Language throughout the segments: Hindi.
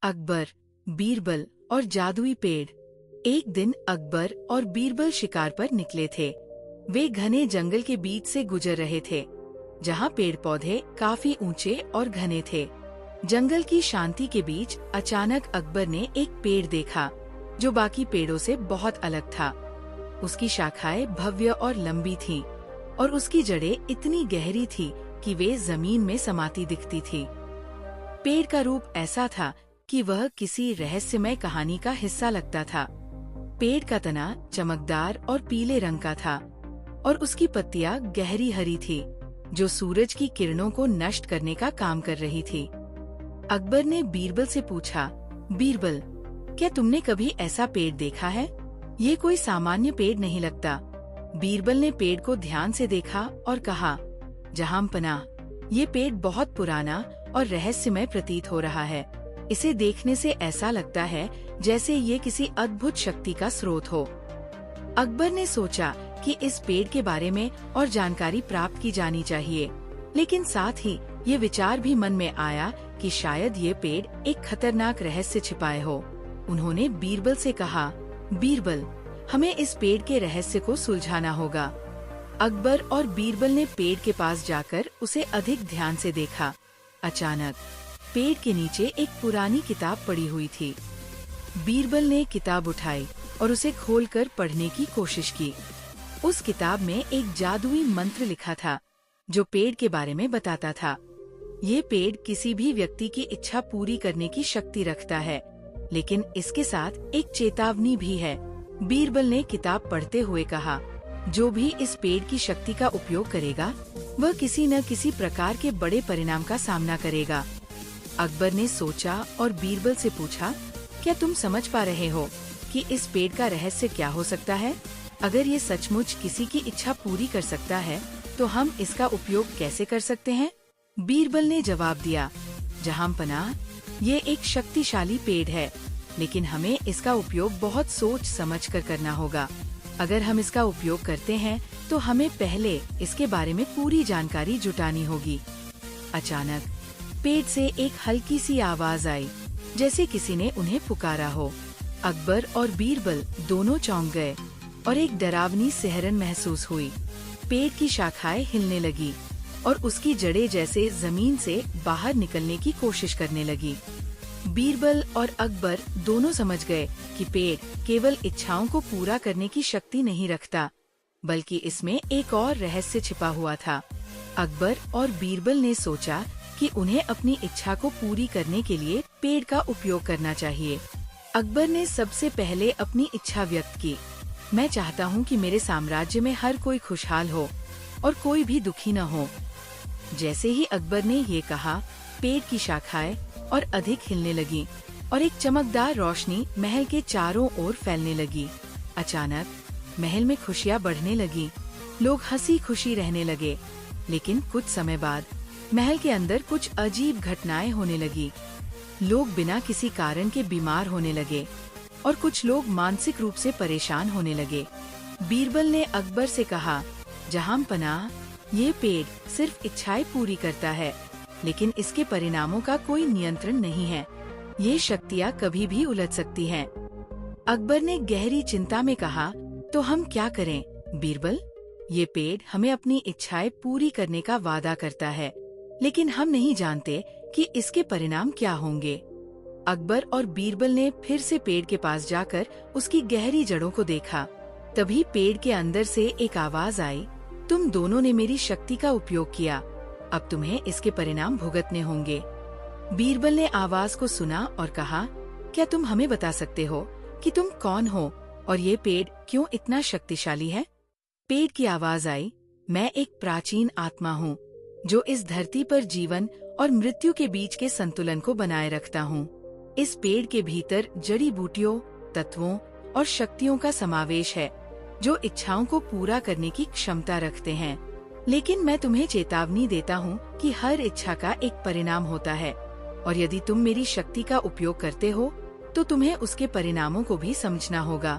अकबर, बीरबल और जादुई पेड़। एक दिन अकबर और बीरबल शिकार पर निकले थे। वे घने जंगल के बीच से गुजर रहे थे, जहाँ पेड़ पौधे काफी ऊंचे और घने थे। जंगल की शांति के बीच अचानक अकबर ने एक पेड़ देखा, जो बाकी पेड़ों से बहुत अलग था। उसकी शाखाएं भव्य और लंबी थीं, और उसकी जड़ें इतनी गहरी थी कि वे जमीन में समाती दिखती थी। पेड़ का रूप ऐसा था कि वह किसी रहस्यमय कहानी का हिस्सा लगता था। पेड़ का तना चमकदार और पीले रंग का था, और उसकी पत्तियां गहरी हरी थी, जो सूरज की किरणों को नष्ट करने का काम कर रही थी। अकबर ने बीरबल से पूछा, बीरबल, क्या तुमने कभी ऐसा पेड़ देखा है? ये कोई सामान्य पेड़ नहीं लगता। बीरबल ने पेड़ को ध्यान से देखा और कहा, जहांपनाह, ये पेड़ बहुत पुराना और रहस्यमय प्रतीत हो रहा है। इसे देखने से ऐसा लगता है जैसे ये किसी अद्भुत शक्ति का स्रोत हो। अकबर ने सोचा कि इस पेड़ के बारे में और जानकारी प्राप्त की जानी चाहिए, लेकिन साथ ही ये विचार भी मन में आया कि शायद ये पेड़ एक खतरनाक रहस्य छिपाए हो। उन्होंने बीरबल से कहा, बीरबल, हमें इस पेड़ के रहस्य को सुलझाना होगा। अकबर और बीरबल ने पेड़ के पास जाकर उसे अधिक ध्यान से देखा। अचानक पेड़ के नीचे एक पुरानी किताब पड़ी हुई थी। बीरबल ने किताब उठाई और उसे खोलकर पढ़ने की कोशिश की। उस किताब में एक जादुई मंत्र लिखा था, जो पेड़ के बारे में बताता था। ये पेड़ किसी भी व्यक्ति की इच्छा पूरी करने की शक्ति रखता है, लेकिन इसके साथ एक चेतावनी भी है। बीरबल ने किताब पढ़ते हुए कहा, जो भी इस पेड़ की शक्ति का उपयोग करेगा, वह किसी न किसी प्रकार के बड़े परिणाम का सामना करेगा। अकबर ने सोचा और बीरबल से पूछा, क्या तुम समझ पा रहे हो कि इस पेड़ का रहस्य क्या हो सकता है? अगर ये सचमुच किसी की इच्छा पूरी कर सकता है, तो हम इसका उपयोग कैसे कर सकते हैं? बीरबल ने जवाब दिया, जहांपनाह, ये एक शक्तिशाली पेड़ है, लेकिन हमें इसका उपयोग बहुत सोच समझ कर करना होगा। अगर हम इसका उपयोग करते हैं, तो हमें पहले इसके बारे में पूरी जानकारी जुटानी होगी। अचानक पेड़ से एक हल्की सी आवाज आई, जैसे किसी ने उन्हें पुकारा हो। अकबर और बीरबल दोनों चौंक गए और एक डरावनी सिहरन महसूस हुई। पेड़ की शाखाएं हिलने लगी और उसकी जड़ें जैसे जमीन से बाहर निकलने की कोशिश करने लगी। बीरबल और अकबर दोनों समझ गए कि पेड़ केवल इच्छाओं को पूरा करने की शक्ति नहीं रखता, बल्कि इसमें एक और रहस्य छिपा हुआ था। अकबर और बीरबल ने सोचा कि उन्हें अपनी इच्छा को पूरी करने के लिए पेड़ का उपयोग करना चाहिए। अकबर ने सबसे पहले अपनी इच्छा व्यक्त की, मैं चाहता हूँ कि मेरे साम्राज्य में हर कोई खुशहाल हो और कोई भी दुखी न हो। जैसे ही अकबर ने ये कहा, पेड़ की शाखाएं और अधिक हिलने लगी और एक चमकदार रोशनी महल के चारों ओर फैलने लगी। अचानक महल में खुशियाँ बढ़ने लगी, लोग हंसी खुशी रहने लगे। लेकिन कुछ समय बाद महल के अंदर कुछ अजीब घटनाएं होने लगी। लोग बिना किसी कारण के बीमार होने लगे और कुछ लोग मानसिक रूप से परेशान होने लगे। बीरबल ने अकबर से कहा, जहांपनाह, ये पेड़ सिर्फ इच्छाएं पूरी करता है, लेकिन इसके परिणामों का कोई नियंत्रण नहीं है। ये शक्तियाँ कभी भी उलझ सकती हैं। अकबर ने गहरी चिंता में कहा, तो हम क्या करें बीरबल? ये पेड़ हमें अपनी इच्छाएं पूरी करने का वादा करता है, लेकिन हम नहीं जानते कि इसके परिणाम क्या होंगे। अकबर और बीरबल ने फिर से पेड़ के पास जाकर उसकी गहरी जड़ों को देखा। तभी पेड़ के अंदर से एक आवाज आई, तुम दोनों ने मेरी शक्ति का उपयोग किया, अब तुम्हें इसके परिणाम भुगतने होंगे। बीरबल ने आवाज को सुना और कहा, क्या तुम हमें बता सकते हो कि तुम कौन हो और ये पेड़ क्यों इतना शक्तिशाली है? पेड़ की आवाज आई, मैं एक प्राचीन आत्मा हूँ, जो इस धरती पर जीवन और मृत्यु के बीच के संतुलन को बनाए रखता हूँ। इस पेड़ के भीतर जड़ी बूटियों, तत्वों और शक्तियों का समावेश है, जो इच्छाओं को पूरा करने की क्षमता रखते हैं। लेकिन मैं तुम्हें चेतावनी देता हूँ कि हर इच्छा का एक परिणाम होता है, और यदि तुम मेरी शक्ति का उपयोग करते हो, तो तुम्हें उसके परिणामों को भी समझना होगा।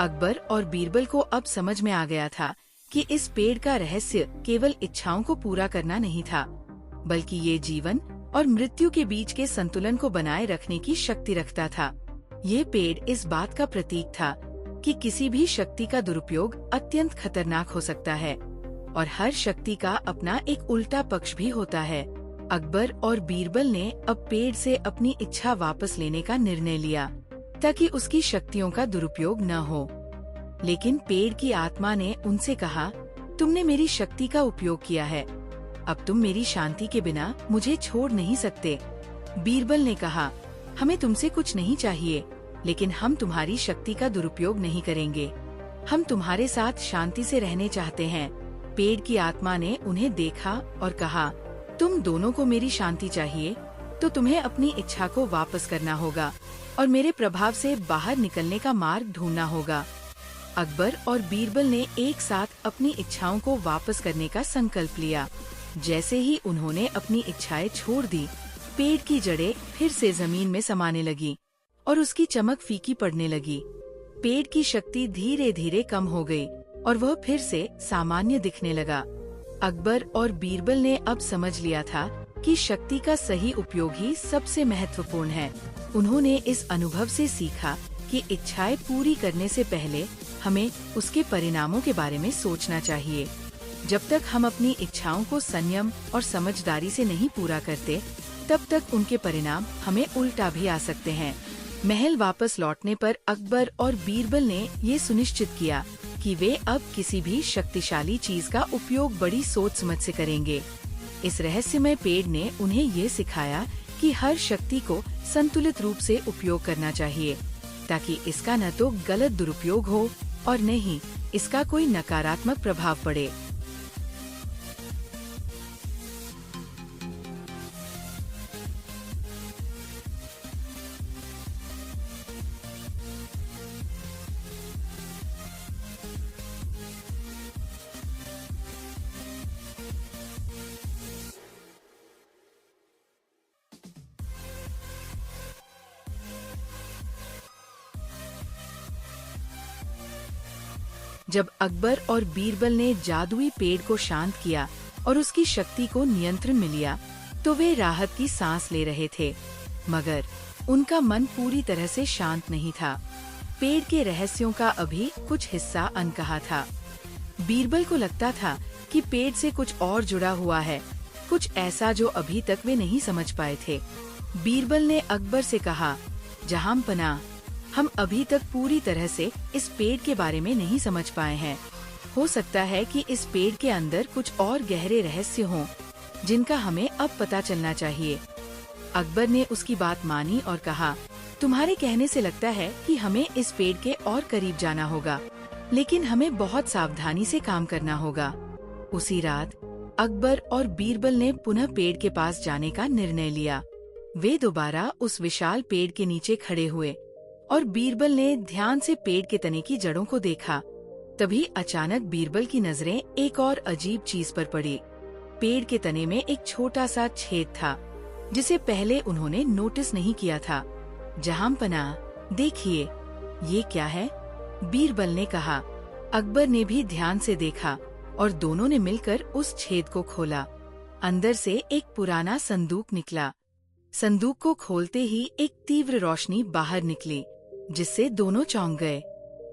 अकबर और बीरबल को अब समझ में आ गया था कि इस पेड़ का रहस्य केवल इच्छाओं को पूरा करना नहीं था, बल्कि ये जीवन और मृत्यु के बीच के संतुलन को बनाए रखने की शक्ति रखता था। ये पेड़ इस बात का प्रतीक था कि किसी भी शक्ति का दुरुपयोग अत्यंत खतरनाक हो सकता है और हर शक्ति का अपना एक उल्टा पक्ष भी होता है। अकबर और बीरबल ने अब पेड़ से अपनी इच्छा वापस लेने का निर्णय लिया ताकि उसकी शक्तियों का दुरुपयोग न हो। लेकिन पेड़ की आत्मा ने उनसे कहा, तुमने मेरी शक्ति का उपयोग किया है, अब तुम मेरी शांति के बिना मुझे छोड़ नहीं सकते। बीरबल ने कहा, हमें तुमसे कुछ नहीं चाहिए, लेकिन हम तुम्हारी शक्ति का दुरुपयोग नहीं करेंगे। हम तुम्हारे साथ शांति से रहने चाहते हैं। पेड़ की आत्मा ने उन्हें देखा और कहा, तुम दोनों को मेरी शांति चाहिए, तो तुम्हें अपनी इच्छा को वापस करना होगा और मेरे प्रभाव से बाहर निकलने का मार्ग ढूंढना होगा। अकबर और बीरबल ने एक साथ अपनी इच्छाओं को वापस करने का संकल्प लिया। जैसे ही उन्होंने अपनी इच्छाएं छोड़ दी, पेड़ की जड़ें फिर से जमीन में समाने लगी और उसकी चमक फीकी पड़ने लगी। पेड़ की शक्ति धीरे धीरे कम हो गई और वह फिर से सामान्य दिखने लगा। अकबर और बीरबल ने अब समझ लिया था कि शक्ति का सही उपयोग ही सबसे महत्वपूर्ण है। उन्होंने इस अनुभव से सीखा कि इच्छाएं पूरी करने से पहले हमें उसके परिणामों के बारे में सोचना चाहिए। जब तक हम अपनी इच्छाओं को संयम और समझदारी से नहीं पूरा करते, तब तक उनके परिणाम हमें उल्टा भी आ सकते हैं। महल वापस लौटने पर अकबर और बीरबल ने ये सुनिश्चित किया कि वे अब किसी भी शक्तिशाली चीज का उपयोग बड़ी सोच समझ से करेंगे। इस रहस्यमय पेड़ ने उन्हें ये सिखाया कि हर शक्ति को संतुलित रूप से उपयोग करना चाहिए, ताकि इसका न तो गलत दुरुपयोग हो और न ही इसका कोई नकारात्मक प्रभाव पड़े। जब अकबर और बीरबल ने जादुई पेड़ को शांत किया और उसकी शक्ति को नियंत्रण में लिया, तो वे राहत की सांस ले रहे थे, मगर उनका मन पूरी तरह से शांत नहीं था। पेड़ के रहस्यों का अभी कुछ हिस्सा अनकहा था। बीरबल को लगता था कि पेड़ से कुछ और जुड़ा हुआ है, कुछ ऐसा जो अभी तक वे नहीं समझ पाए थे। बीरबल ने अकबर से कहा, जहांपनाह, हम अभी तक पूरी तरह से इस पेड़ के बारे में नहीं समझ पाए हैं। हो सकता है कि इस पेड़ के अंदर कुछ और गहरे रहस्य हों, जिनका हमें अब पता चलना चाहिए। अकबर ने उसकी बात मानी और कहा, तुम्हारे कहने से लगता है कि हमें इस पेड़ के और करीब जाना होगा, लेकिन हमें बहुत सावधानी से काम करना होगा। उसी रात अकबर और बीरबल ने पुनः पेड़ के पास जाने का निर्णय लिया। वे दोबारा उस विशाल पेड़ के नीचे खड़े हुए और बीरबल ने ध्यान से पेड़ के तने की जड़ों को देखा। तभी अचानक बीरबल की नजरें एक और अजीब चीज पर पड़ी। पेड़ के तने में एक छोटा सा छेद था, जिसे पहले उन्होंने नोटिस नहीं किया था। जहांपनाह, देखिए, ये क्या है? बीरबल ने कहा। अकबर ने भी ध्यान से देखा और दोनों ने मिलकर उस छेद को खोला। अंदर से एक पुराना संदूक निकला। संदूक को खोलते ही एक तीव्र रोशनी बाहर निकली, जिससे दोनों चौंक गए।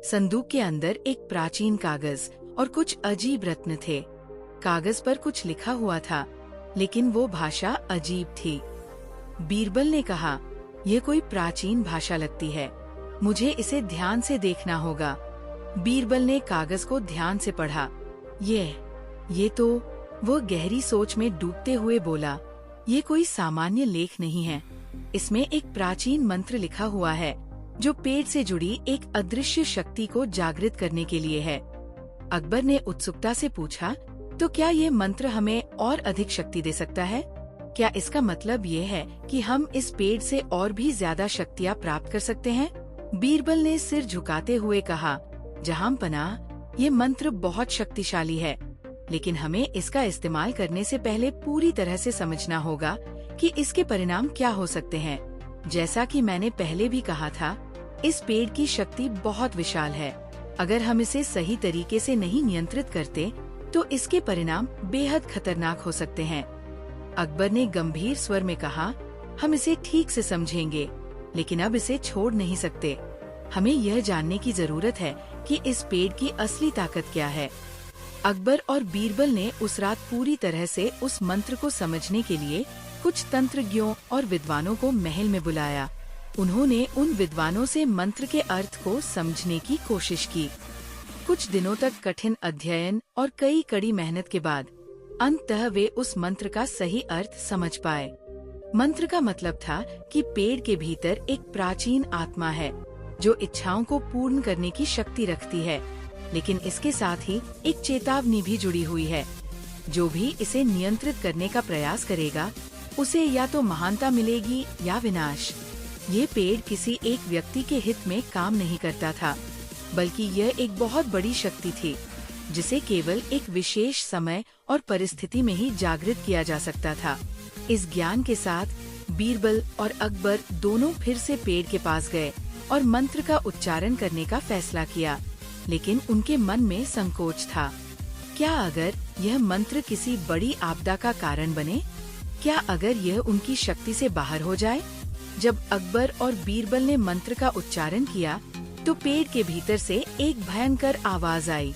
संदूक के अंदर एक प्राचीन कागज और कुछ अजीब रत्न थे। कागज पर कुछ लिखा हुआ था, लेकिन वो भाषा अजीब थी। बीरबल ने कहा, यह कोई प्राचीन भाषा लगती है, मुझे इसे ध्यान से देखना होगा। बीरबल ने कागज को ध्यान से पढ़ा। ये तो, वो गहरी सोच में डूबते हुए बोला, ये कोई सामान्य लेख नहीं है। इसमें एक प्राचीन मंत्र लिखा हुआ है, जो पेड़ से जुड़ी एक अदृश्य शक्ति को जागृत करने के लिए है। अकबर ने उत्सुकता से पूछा, तो क्या ये मंत्र हमें और अधिक शक्ति दे सकता है? क्या इसका मतलब ये है कि हम इस पेड़ से और भी ज्यादा शक्तियाँ प्राप्त कर सकते हैं? बीरबल ने सिर झुकाते हुए कहा, जहांपनाह, ये मंत्र बहुत शक्तिशाली है, लेकिन हमें इसका इस्तेमाल करने से पहले पूरी तरह से समझना होगा कि इसके परिणाम क्या हो सकते हैं। जैसा कि मैंने पहले भी कहा था, इस पेड़ की शक्ति बहुत विशाल है। अगर हम इसे सही तरीके से नहीं नियंत्रित करते, तो इसके परिणाम बेहद खतरनाक हो सकते हैं। अकबर ने गंभीर स्वर में कहा, हम इसे ठीक से समझेंगे, लेकिन अब इसे छोड़ नहीं सकते। हमें यह जानने की जरूरत है कि इस पेड़ की असली ताकत क्या है। अकबर और बीरबल ने उस रात पूरी तरह से उस मंत्र को समझने के लिए कुछ तंत्रज्ञों और विद्वानों को महल में बुलाया। उन्होंने उन विद्वानों से मंत्र के अर्थ को समझने की कोशिश की। कुछ दिनों तक कठिन अध्ययन और कई कड़ी मेहनत के बाद अंततः वे उस मंत्र का सही अर्थ समझ पाए। मंत्र का मतलब था कि पेड़ के भीतर एक प्राचीन आत्मा है जो इच्छाओं को पूर्ण करने की शक्ति रखती है, लेकिन इसके साथ ही एक चेतावनी भी जुड़ी हुई है। जो भी इसे नियंत्रित करने का प्रयास करेगा, उसे या तो महानता मिलेगी या विनाश। ये पेड़ किसी एक व्यक्ति के हित में काम नहीं करता था, बल्कि यह एक बहुत बड़ी शक्ति थी जिसे केवल एक विशेष समय और परिस्थिति में ही जागृत किया जा सकता था। इस ज्ञान के साथ बीरबल और अकबर दोनों फिर से पेड़ के पास गए और मंत्र का उच्चारण करने का फैसला किया, लेकिन उनके मन में संकोच था। क्या अगर यह मंत्र किसी बड़ी आपदा का कारण बने? क्या अगर यह उनकी शक्ति से बाहर हो जाए? जब अकबर और बीरबल ने मंत्र का उच्चारण किया, तो पेड़ के भीतर से एक भयंकर आवाज आई।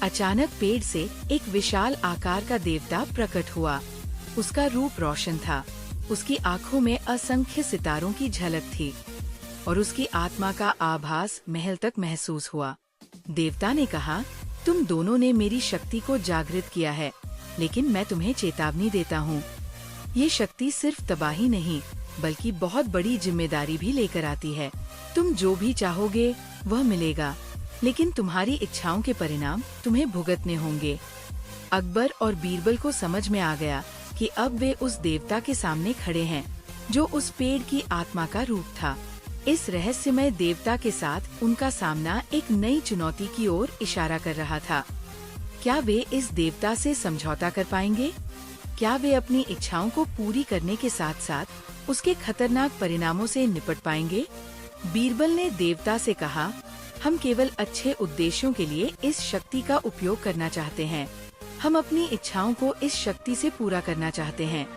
अचानक पेड़ से एक विशाल आकार का देवता प्रकट हुआ। उसका रूप रोशन था, उसकी आँखों में असंख्य सितारों की झलक थी और उसकी आत्मा का आभास महल तक महसूस हुआ। देवता ने कहा, तुम दोनों ने मेरी शक्ति को जागृत किया है, लेकिन मैं तुम्हें चेतावनी देता हूँ। ये शक्ति सिर्फ तबाही नहीं, बल्कि बहुत बड़ी जिम्मेदारी भी लेकर आती है। तुम जो भी चाहोगे वह मिलेगा, लेकिन तुम्हारी इच्छाओं के परिणाम तुम्हें भुगतने होंगे। अकबर और बीरबल को समझ में आ गया कि अब वे उस देवता के सामने खड़े हैं जो उस पेड़ की आत्मा का रूप था। इस रहस्यमय देवता के साथ उनका सामना एक नई चुनौती की ओर इशारा कर रहा था। क्या वे इस देवता से समझौता कर पाएंगे? क्या वे अपनी इच्छाओं को पूरी करने के साथ साथ उसके खतरनाक परिणामों से निपट पाएंगे? बीरबल ने देवता से कहा, हम केवल अच्छे उद्देश्यों के लिए इस शक्ति का उपयोग करना चाहते हैं। हम अपनी इच्छाओं को इस शक्ति से पूरा करना चाहते हैं,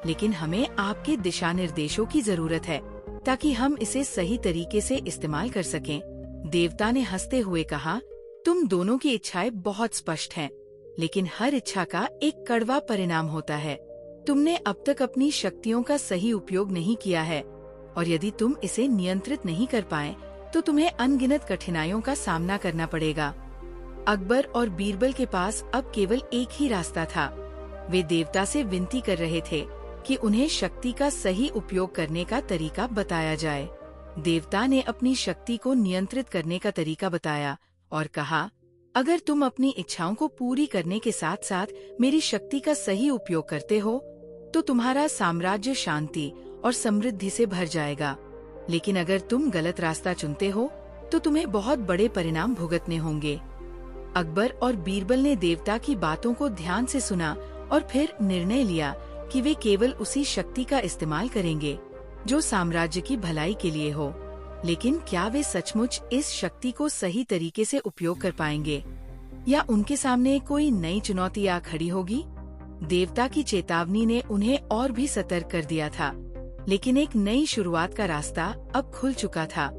लेकिन हमें आपके दिशा निर्देशों की जरूरत है ताकि हम इसे सही तरीके से इस्तेमाल कर सकें। देवता ने हंसते हुए कहा, तुम दोनों की इच्छाएं बहुत स्पष्ट हैं, लेकिन हर इच्छा का एक कड़वा परिणाम होता है। तुमने अब तक अपनी शक्तियों का सही उपयोग नहीं किया है, और यदि तुम इसे नियंत्रित नहीं कर पाए तो तुम्हें अनगिनत कठिनाइयों का सामना करना पड़ेगा। अकबर और बीरबल के पास अब केवल एक ही रास्ता था। वे देवता से विनती कर रहे थे कि उन्हें शक्ति का सही उपयोग करने का तरीका बताया जाए। देवता ने अपनी शक्ति को नियंत्रित करने का तरीका बताया और कहा, अगर तुम अपनी इच्छाओं को पूरी करने के साथ साथ मेरी शक्ति का सही उपयोग करते हो, तो तुम्हारा साम्राज्य शांति और समृद्धि से भर जाएगा। लेकिन अगर तुम गलत रास्ता चुनते हो, तो तुम्हें बहुत बड़े परिणाम भुगतने होंगे। अकबर और बीरबल ने देवता की बातों को ध्यान से सुना और फिर निर्णय लिया कि वे केवल उसी शक्ति का इस्तेमाल करेंगे जो साम्राज्य की भलाई के लिए हो। लेकिन क्या वे सचमुच इस शक्ति को सही तरीके से उपयोग कर पाएंगे, या उनके सामने कोई नई चुनौती आ खड़ी होगी? देवता की चेतावनी ने उन्हें और भी सतर्क कर दिया था, लेकिन एक नई शुरुआत का रास्ता अब खुल चुका था।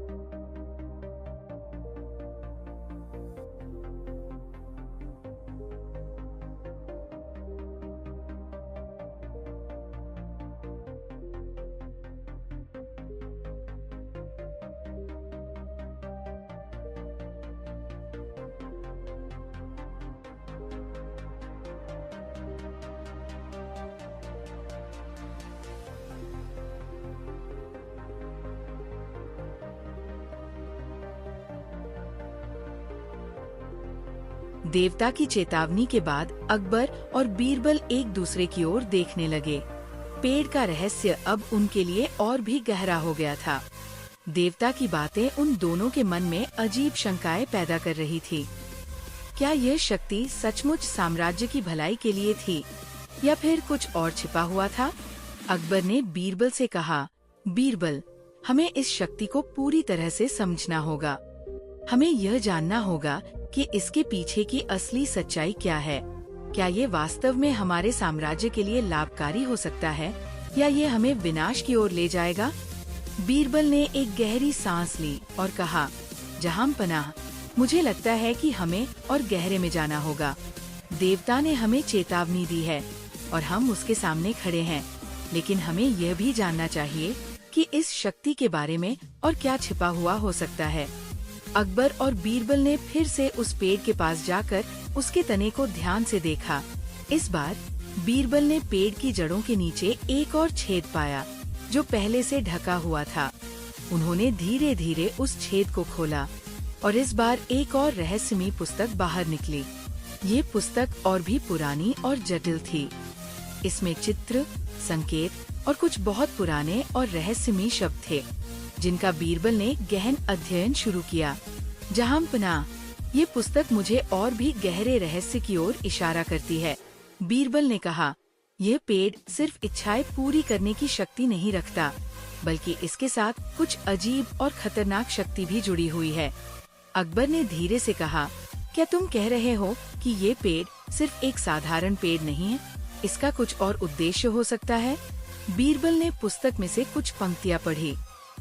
देवता की चेतावनी के बाद अकबर और बीरबल एक दूसरे की ओर देखने लगे। पेड़ का रहस्य अब उनके लिए और भी गहरा हो गया था। देवता की बातें उन दोनों के मन में अजीब शंकाएं पैदा कर रही थी। क्या यह शक्ति सचमुच साम्राज्य की भलाई के लिए थी, या फिर कुछ और छिपा हुआ था? अकबर ने बीरबल से कहा, बीरबल, हमें इस शक्ति को पूरी तरह से समझना होगा। हमें यह जानना होगा कि इसके पीछे की असली सच्चाई क्या है। क्या ये वास्तव में हमारे साम्राज्य के लिए लाभकारी हो सकता है या ये हमें विनाश की ओर ले जाएगा? बीरबल ने एक गहरी सांस ली और कहा, जहांपनाह, मुझे लगता है कि हमें और गहरे में जाना होगा। देवता ने हमें चेतावनी दी है और हम उसके सामने खड़े हैं, लेकिन हमें यह भी जानना चाहिए कि इस शक्ति के बारे में और क्या छिपा हुआ हो सकता है। अकबर और बीरबल ने फिर से उस पेड़ के पास जाकर उसके तने को ध्यान से देखा। इस बार बीरबल ने पेड़ की जड़ों के नीचे एक और छेद पाया जो पहले से ढका हुआ था। उन्होंने धीरे धीरे उस छेद को खोला और इस बार एक और रहस्यमयी पुस्तक बाहर निकली। ये पुस्तक और भी पुरानी और जटिल थी। इसमें चित्र, संकेत और कुछ बहुत पुराने और रहस्यमयी शब्द थे जिनका बीरबल ने गहन अध्ययन शुरू किया। जहांपनाह, ये पुस्तक मुझे और भी गहरे रहस्य की ओर इशारा करती है। बीरबल ने कहा, यह पेड़ सिर्फ इच्छाएं पूरी करने की शक्ति नहीं रखता, बल्कि इसके साथ कुछ अजीब और खतरनाक शक्ति भी जुड़ी हुई है। अकबर ने धीरे से कहा, क्या तुम कह रहे हो कि ये पेड़ सिर्फ एक साधारण पेड़ नहीं है? इसका कुछ और उद्देश्य हो सकता है? बीरबल ने पुस्तक में से कुछ पंक्तियां पढ़ी।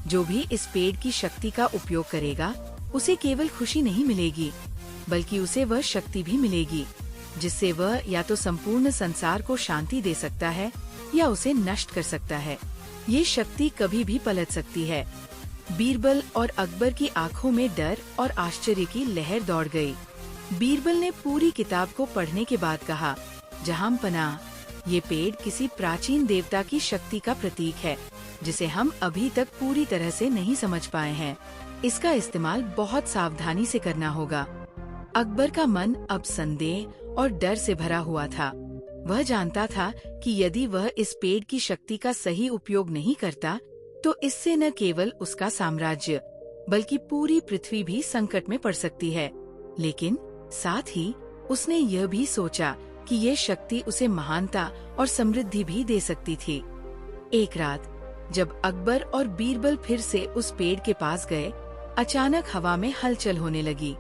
जो भी इस पेड़ की शक्ति का उपयोग करेगा, उसे केवल खुशी नहीं मिलेगी, बल्कि उसे वह शक्ति भी मिलेगी जिससे वह या तो संपूर्ण संसार को शांति दे सकता है या उसे नष्ट कर सकता है। ये शक्ति कभी भी पलट सकती है। बीरबल और अकबर की आंखों में डर और आश्चर्य की लहर दौड़ गई। बीरबल ने पूरी किताब को पढ़ने के बाद कहा, जहांपनाह, ये पेड़ किसी प्राचीन देवता की शक्ति का प्रतीक है जिसे हम अभी तक पूरी तरह से नहीं समझ पाए हैं। इसका इस्तेमाल बहुत सावधानी से करना होगा। अकबर का मन अब संदेह और डर से भरा हुआ था। वह जानता था कि यदि वह इस पेड़ की शक्ति का सही उपयोग नहीं करता, तो इससे न केवल उसका साम्राज्य बल्कि पूरी पृथ्वी भी संकट में पड़ सकती है। लेकिन साथ ही उसने यह भी सोचा कि ये शक्ति उसे महानता और समृद्धि भी दे सकती थी। एक रात जब अकबर और बीरबल फिर से उस पेड़ के पास गए, अचानक हवा में हलचल होने लगी।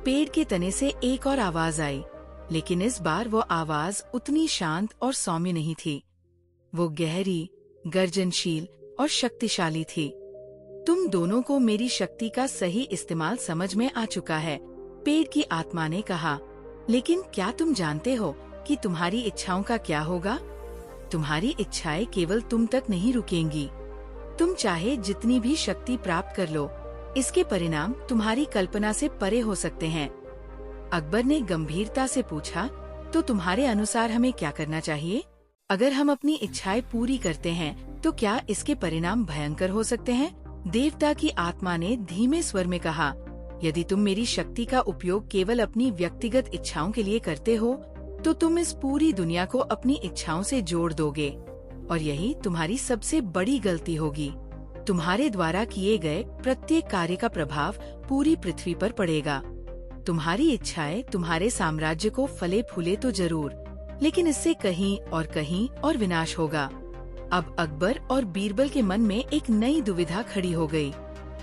पेड़ के तने से एक और आवाज आई, लेकिन इस बार वो आवाज उतनी शांत और सौम्य नहीं थी। वो गहरी, गर्जनशील और शक्तिशाली थी। तुम दोनों को मेरी शक्ति का सही इस्तेमाल समझ में आ चुका है, पेड़ की आत्मा ने कहा। लेकिन क्या तुम जानते हो कि तुम्हारी इच्छाओं का क्या होगा? तुम्हारी इच्छाएं केवल तुम तक नहीं रुकेंगी। तुम चाहे जितनी भी शक्ति प्राप्त कर लो, इसके परिणाम तुम्हारी कल्पना से परे हो सकते हैं। अकबर ने गंभीरता से पूछा, तो तुम्हारे अनुसार हमें क्या करना चाहिए? अगर हम अपनी इच्छाएं पूरी करते हैं, तो क्या इसके परिणाम भयंकर हो सकते हैं? देवता की आत्मा ने धीमे स्वर में कहा, यदि तुम मेरी शक्ति का उपयोग केवल अपनी व्यक्तिगत इच्छाओं के लिए करते हो, तो तुम इस पूरी दुनिया को अपनी इच्छाओं से जोड़ दोगे और यही तुम्हारी सबसे बड़ी गलती होगी। तुम्हारे द्वारा किए गए प्रत्येक कार्य का प्रभाव पूरी पृथ्वी पर पड़ेगा। तुम्हारी इच्छाएं तुम्हारे साम्राज्य को फले फूले तो जरूर, लेकिन इससे कहीं और विनाश होगा। अब अकबर और बीरबल के मन में एक नई दुविधा खड़ी हो गई।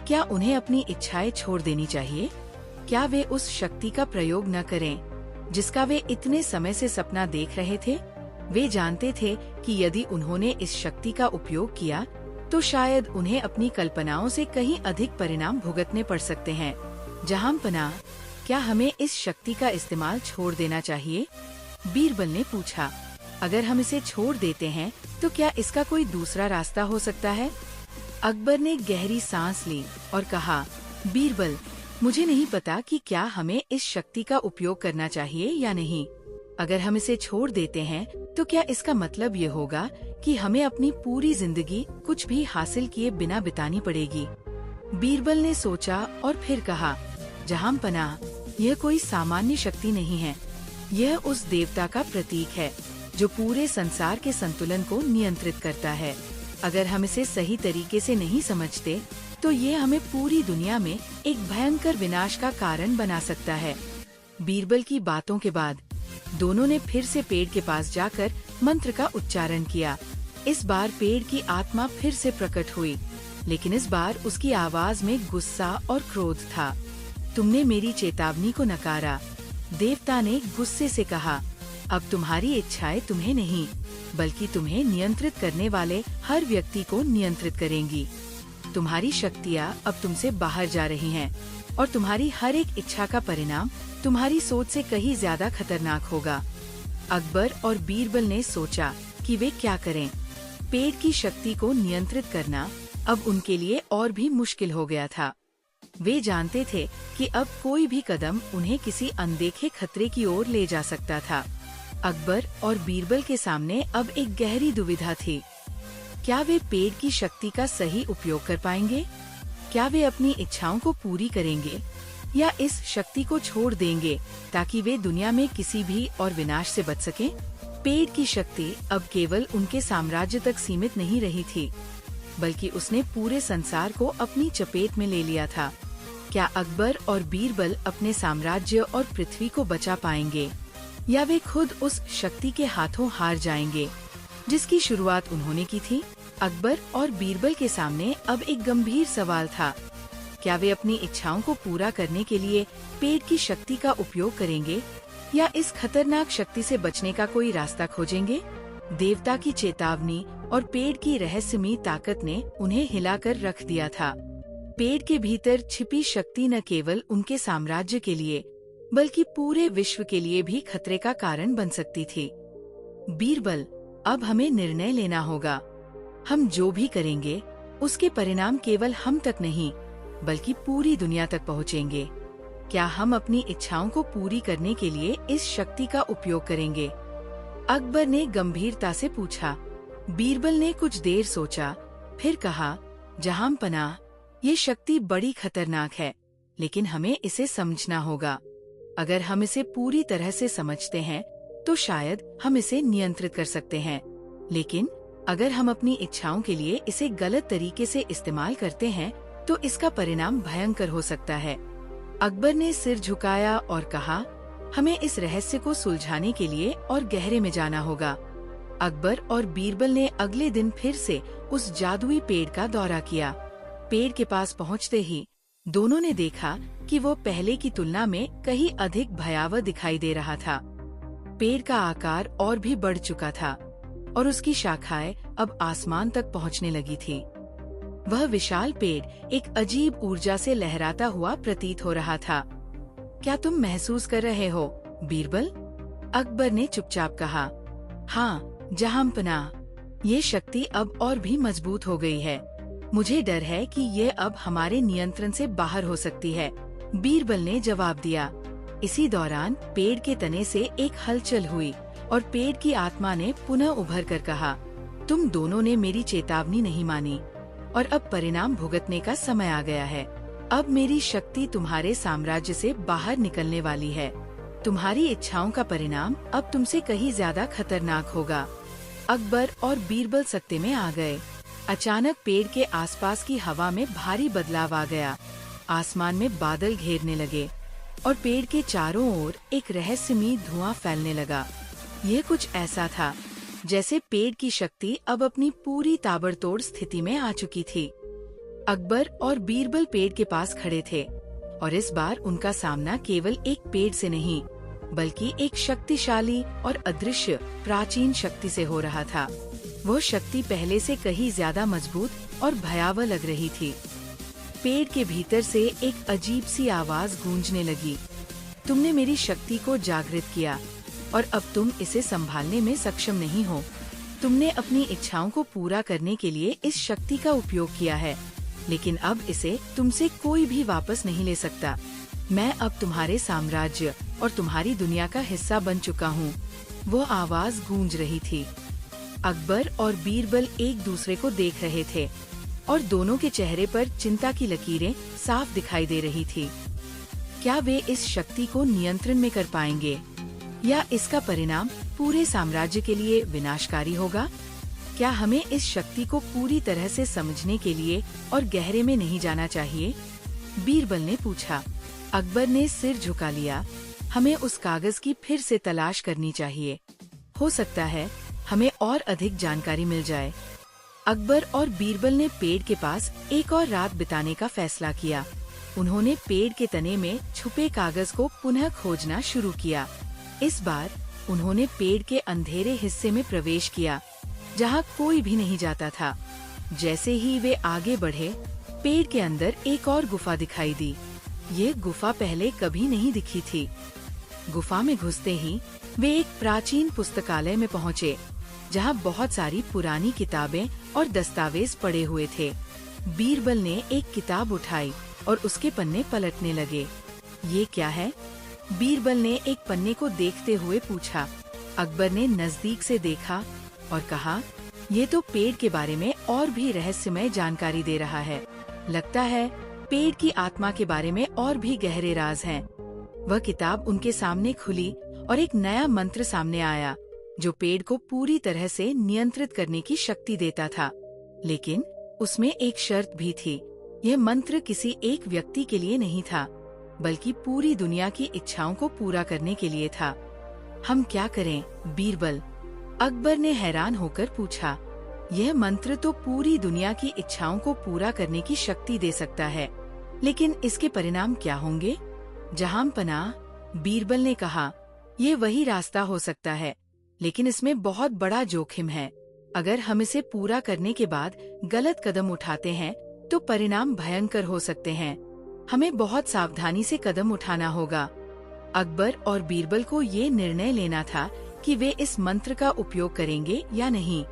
क्या उन्हें अपनी इच्छाएं छोड़ देनी चाहिए? क्या वे उस शक्ति का प्रयोग न करें जिसका वे इतने समय से सपना देख रहे थे? वे जानते थे कि यदि उन्होंने इस शक्ति का उपयोग किया, तो शायद उन्हें अपनी कल्पनाओं से कहीं अधिक परिणाम भुगतने पड़ सकते हैं। जहांपनाह, क्या हमें इस शक्ति का इस्तेमाल छोड़ देना चाहिए? बीरबल ने पूछा। अगर हम इसे छोड़ देते हैं, तो क्या इसका कोई दूसरा रास्ता हो सकता है? अकबर ने गहरी सांस ली और कहा, बीरबल, मुझे नहीं पता कि क्या हमें इस शक्ति का उपयोग करना चाहिए या नहीं। अगर हम इसे छोड़ देते हैं, तो क्या इसका मतलब ये होगा कि हमें अपनी पूरी जिंदगी कुछ भी हासिल किए बिना बितानी पड़ेगी? बीरबल ने सोचा और फिर कहा, जहांपनाह, यह कोई सामान्य शक्ति नहीं है। यह उस देवता का प्रतीक है जो पूरे संसार के संतुलन को नियंत्रित करता है। अगर हम इसे सही तरीके से नहीं समझते, तो ये हमें पूरी दुनिया में एक भयंकर विनाश का कारण बना सकता है। बीरबल की बातों के बाद दोनों ने फिर से पेड़ के पास जाकर मंत्र का उच्चारण किया। इस बार पेड़ की आत्मा फिर से प्रकट हुई, लेकिन इस बार उसकी आवाज में गुस्सा और क्रोध था। तुमने मेरी चेतावनी को नकारा, देवता ने गुस्से से कहा। अब तुम्हारी इच्छाएं तुम्हें नहीं, बल्कि तुम्हें नियंत्रित करने वाले हर व्यक्ति को नियंत्रित करेंगी। तुम्हारी शक्तियाँ अब तुमसे बाहर जा रही हैं और तुम्हारी हर एक इच्छा का परिणाम तुम्हारी सोच से कहीं ज्यादा खतरनाक होगा। अकबर और बीरबल ने सोचा कि वे क्या करें। पेड़ की शक्ति को नियंत्रित करना अब उनके लिए और भी मुश्किल हो गया था। वे जानते थे कि अब कोई भी कदम उन्हें किसी अनदेखे खतरे की ओर ले जा सकता था। अकबर और बीरबल के सामने अब एक गहरी दुविधा थी। क्या वे पेड़ की शक्ति का सही उपयोग कर पाएंगे? क्या वे अपनी इच्छाओं को पूरी करेंगे या इस शक्ति को छोड़ देंगे ताकि वे दुनिया में किसी भी और विनाश से बच सकें? पेड़ की शक्ति अब केवल उनके साम्राज्य तक सीमित नहीं रही थी, बल्कि उसने पूरे संसार को अपनी चपेट में ले लिया था। क्या अकबर और बीरबल अपने साम्राज्य और पृथ्वी को बचा पाएंगे या वे खुद उस शक्ति के हाथों हार जाएंगे जिसकी शुरुआत उन्होंने की थी? अकबर और बीरबल के सामने अब एक गंभीर सवाल था। क्या वे अपनी इच्छाओं को पूरा करने के लिए पेड़ की शक्ति का उपयोग करेंगे या इस खतरनाक शक्ति से बचने का कोई रास्ता खोजेंगे? देवता की चेतावनी और पेड़ की रहस्यमयी ताकत ने उन्हें हिलाकर रख दिया था। पेड़ के भीतर छिपी शक्ति न केवल उनके साम्राज्य के लिए बल्कि पूरे विश्व के लिए भी खतरे का कारण बन सकती थी। बीरबल, अब हमें निर्णय लेना होगा। हम जो भी करेंगे उसके परिणाम केवल हम तक नहीं बल्कि पूरी दुनिया तक पहुँचेंगे। क्या हम अपनी इच्छाओं को पूरी करने के लिए इस शक्ति का उपयोग करेंगे? अकबर ने गंभीरता से पूछा। बीरबल ने कुछ देर सोचा, फिर कहा, जहांपनाह, ये शक्ति बड़ी खतरनाक है, लेकिन हमें इसे समझना होगा। अगर हम इसे पूरी तरह से समझते हैं तो शायद हम इसे नियंत्रित कर सकते हैं, लेकिन अगर हम अपनी इच्छाओं के लिए इसे गलत तरीके से इस्तेमाल करते हैं तो इसका परिणाम भयंकर हो सकता है। अकबर ने सिर झुकाया और कहा, हमें इस रहस्य को सुलझाने के लिए और गहरे में जाना होगा। अकबर और बीरबल ने अगले दिन फिर से उस जादुई पेड़ का दौरा किया। पेड़ के पास पहुंचते ही दोनों ने देखा कि वो पहले की तुलना में कहीं अधिक भयावह दिखाई दे रहा था। पेड़ का आकार और भी बढ़ चुका था और उसकी शाखाएं अब आसमान तक पहुंचने लगी थी। वह विशाल पेड़ एक अजीब ऊर्जा से लहराता हुआ प्रतीत हो रहा था। क्या तुम महसूस कर रहे हो, बीरबल? अकबर ने चुपचाप कहा। हाँ, जहांपनाह, ये शक्ति अब और भी मजबूत हो गई है। मुझे डर है कि ये अब हमारे नियंत्रण से बाहर हो सकती है, बीरबल ने जवाब दिया। इसी दौरान पेड़ के तने से एक हलचल हुई और पेड़ की आत्मा ने पुनः उभर कर कहा, तुम दोनों ने मेरी चेतावनी नहीं मानी और अब परिणाम भुगतने का समय आ गया है। अब मेरी शक्ति तुम्हारे साम्राज्य से बाहर निकलने वाली है। तुम्हारी इच्छाओं का परिणाम अब तुमसे कहीं ज्यादा खतरनाक होगा। अकबर और बीरबल सत्ते में आ गए। अचानक पेड़ के आसपास की हवा में भारी बदलाव आ गया। आसमान में बादल घेरने लगे और पेड़ के चारों ओर एक रहस्यमयी धुआं फैलने लगा। यह कुछ ऐसा था जैसे पेड़ की शक्ति अब अपनी पूरी ताबड़तोड़ स्थिति में आ चुकी थी। अकबर और बीरबल पेड़ के पास खड़े थे और इस बार उनका सामना केवल एक पेड़ से नहीं बल्कि एक शक्तिशाली और अदृश्य प्राचीन शक्ति से हो रहा था। वो शक्ति पहले से कहीं ज्यादा मजबूत और भयावह लग रही थी। पेड़ के भीतर से एक अजीब सी आवाज गूंजने लगी, तुमने मेरी शक्ति को जागृत किया और अब तुम इसे संभालने में सक्षम नहीं हो। तुमने अपनी इच्छाओं को पूरा करने के लिए इस शक्ति का उपयोग किया है, लेकिन अब इसे तुमसे कोई भी वापस नहीं ले सकता। मैं अब तुम्हारे साम्राज्य और तुम्हारी दुनिया का हिस्सा बन चुका हूँ। वो आवाज गूंज रही थी। अकबर और बीरबल एक दूसरे को देख रहे थे और दोनों के चेहरे पर चिंता की लकीरें साफ दिखाई दे रही थी। क्या वे इस शक्ति को नियंत्रण में कर पाएंगे या इसका परिणाम पूरे साम्राज्य के लिए विनाशकारी होगा? क्या हमें इस शक्ति को पूरी तरह से समझने के लिए और गहरे में नहीं जाना चाहिए? बीरबल ने पूछा। अकबर ने सिर झुका लिया। हमें उस कागज की फिर से तलाश करनी चाहिए। हो सकता है हमें और अधिक जानकारी मिल जाए। अकबर और बीरबल ने पेड़ के पास एक और रात बिताने का फैसला किया। उन्होंने पेड़ के तने में छुपे कागज को पुनः खोजना शुरू किया। इस बार उन्होंने पेड़ के अंधेरे हिस्से में प्रवेश किया, जहाँ कोई भी नहीं जाता था। जैसे ही वे आगे बढ़े, पेड़ के अंदर एक और गुफा दिखाई दी। ये गुफा पहले कभी नहीं दिखी थी। गुफा में घुसते ही वे एक प्राचीन पुस्तकालय में पहुँचे, जहाँ बहुत सारी पुरानी किताबें और दस्तावेज पड़े हुए थे। बीरबल ने एक किताब उठाई और उसके पन्ने पलटने लगे। ये क्या है? बीरबल ने एक पन्ने को देखते हुए पूछा। अकबर ने नजदीक से देखा और कहा, ये तो पेड़ के बारे में और भी रहस्यमय जानकारी दे रहा है। लगता है पेड़ की आत्मा के बारे में और भी गहरे राज हैं। वह किताब उनके सामने खुली और एक नया मंत्र सामने आया, जो पेड़ को पूरी तरह से नियंत्रित करने की शक्ति देता था। लेकिन उसमें एक शर्त भी थी। यह मंत्र किसी एक व्यक्ति के लिए नहीं था, बल्कि पूरी दुनिया की इच्छाओं को पूरा करने के लिए था। हम क्या करें, बीरबल? अकबर ने हैरान होकर पूछा। यह मंत्र तो पूरी दुनिया की इच्छाओं को पूरा करने की शक्ति दे सकता है, लेकिन इसके परिणाम क्या होंगे? जहांपनाह, बीरबल ने कहा, ये वही रास्ता हो सकता है, लेकिन इसमें बहुत बड़ा जोखिम है। अगर हम इसे पूरा करने के बाद गलत कदम उठाते हैं, तो परिणाम भयंकर हो सकते हैं। हमें बहुत सावधानी से कदम उठाना होगा। अकबर और बीरबल को ये निर्णय लेना था कि वे इस मंत्र का उपयोग करेंगे या नहीं।